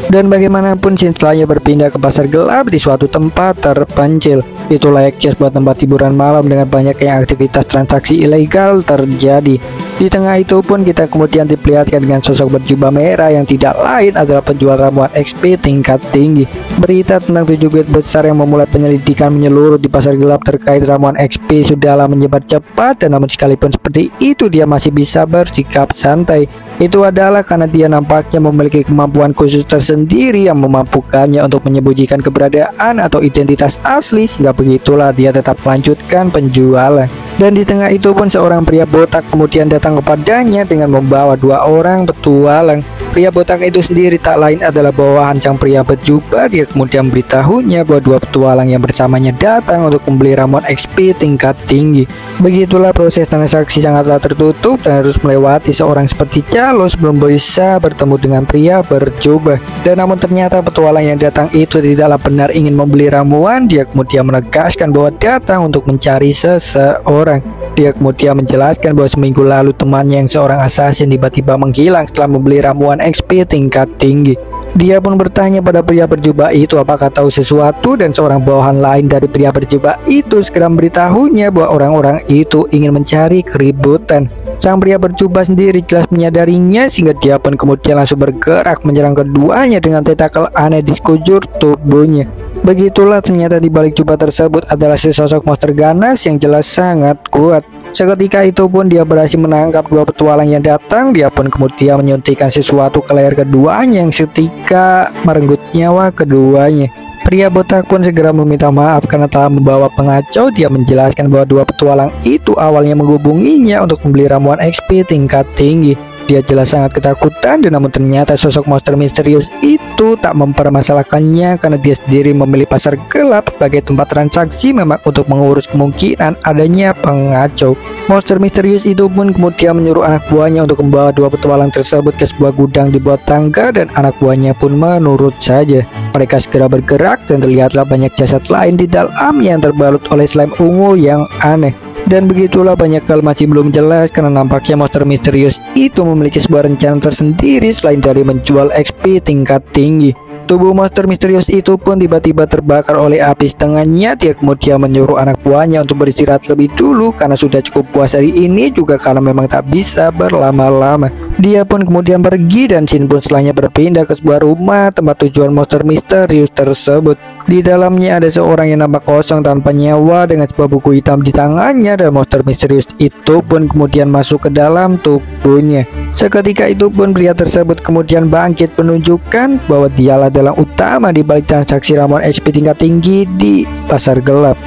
Dan bagaimanapun Shin setelahnya berpindah ke pasar gelap di suatu tempat terpencil. Itu layaknya sebuah tempat hiburan malam dengan banyaknya aktivitas transaksi ilegal terjadi. Di tengah itu pun kita kemudian diperlihatkan dengan sosok berjubah merah yang tidak lain adalah penjual ramuan XP tingkat tinggi. Berita tentang 7 guild besar yang memulai penyelidikan menyeluruh di pasar gelap terkait ramuan XP sudahlah menyebar cepat, dan namun sekalipun seperti itu dia masih bisa bersikap santai. Itu adalah karena dia nampaknya memiliki kemampuan khusus tersendiri yang memampukannya untuk menyembunyikan keberadaan atau identitas asli, sehingga begitulah dia tetap melanjutkan penjualan. Dan di tengah itu pun seorang pria botak kemudian datang kepadanya dengan membawa 2 orang petualang. Pria botak itu sendiri tak lain adalah bawahan sang pria berjubah. Dia kemudian memberitahunya bahwa 2 petualang yang bersamanya datang untuk membeli ramuan XP tingkat tinggi. Begitulah proses transaksi sangatlah tertutup dan harus melewati seorang seperti Calo sebelum bisa bertemu dengan pria berjubah. Dan namun ternyata petualang yang datang itu tidaklah benar ingin membeli ramuan. Dia kemudian menegaskan bahwa datang untuk mencari seseorang. Dia kemudian menjelaskan bahwa seminggu lalu temannya yang seorang assassin tiba-tiba menghilang setelah membeli ramuan XP tingkat tinggi. Dia pun bertanya pada pria berjubah itu apakah tahu sesuatu, dan seorang bawahan lain dari pria berjubah itu segera memberitahunya bahwa orang-orang itu ingin mencari keributan. Sang pria berjubah sendiri jelas menyadarinya, sehingga dia pun kemudian langsung bergerak menyerang keduanya dengan tentakel aneh di sekujur tubuhnya. Begitulah ternyata di balik jubah tersebut adalah sesosok monster ganas yang jelas sangat kuat. Seketika itu pun dia berhasil menangkap 2 petualang yang datang. Dia pun kemudian menyuntikkan sesuatu ke leher keduanya yang seketika merenggut nyawa keduanya. Pria botak pun segera meminta maaf karena telah membawa pengacau. Dia menjelaskan bahwa 2 petualang itu awalnya menghubunginya untuk membeli ramuan XP tingkat tinggi. Dia jelas sangat ketakutan, dan namun ternyata sosok monster misterius itu tak mempermasalahkannya karena dia sendiri memilih pasar gelap sebagai tempat transaksi memang untuk mengurus kemungkinan adanya pengacau. Monster misterius itu pun kemudian menyuruh anak buahnya untuk membawa 2 petualang tersebut ke sebuah gudang di bawah tangga, dan anak buahnya pun menurut saja. Mereka segera bergerak dan terlihatlah banyak jasad lain di dalam yang terbalut oleh slime ungu yang aneh. Dan begitulah banyak hal masih belum jelas karena nampaknya monster misterius itu memiliki sebuah rencana tersendiri selain dari menjual XP tingkat tinggi. Tubuh monster misterius itu pun tiba-tiba terbakar oleh api setengahnya. Dia kemudian menyuruh anak buahnya untuk beristirahat lebih dulu karena sudah cukup puas hari ini, juga karena memang tak bisa berlama-lama. Dia pun kemudian pergi dan Shin pun setelahnya berpindah ke sebuah rumah tempat tujuan monster misterius tersebut. Di dalamnya ada seorang yang nampak kosong tanpa nyawa dengan sebuah buku hitam di tangannya, dan monster misterius itu pun kemudian masuk ke dalam tubuhnya. Seketika itu pun pria tersebut kemudian bangkit, menunjukkan bahwa dialah dalang utama di balik transaksi ramuan HP tingkat tinggi di pasar gelap.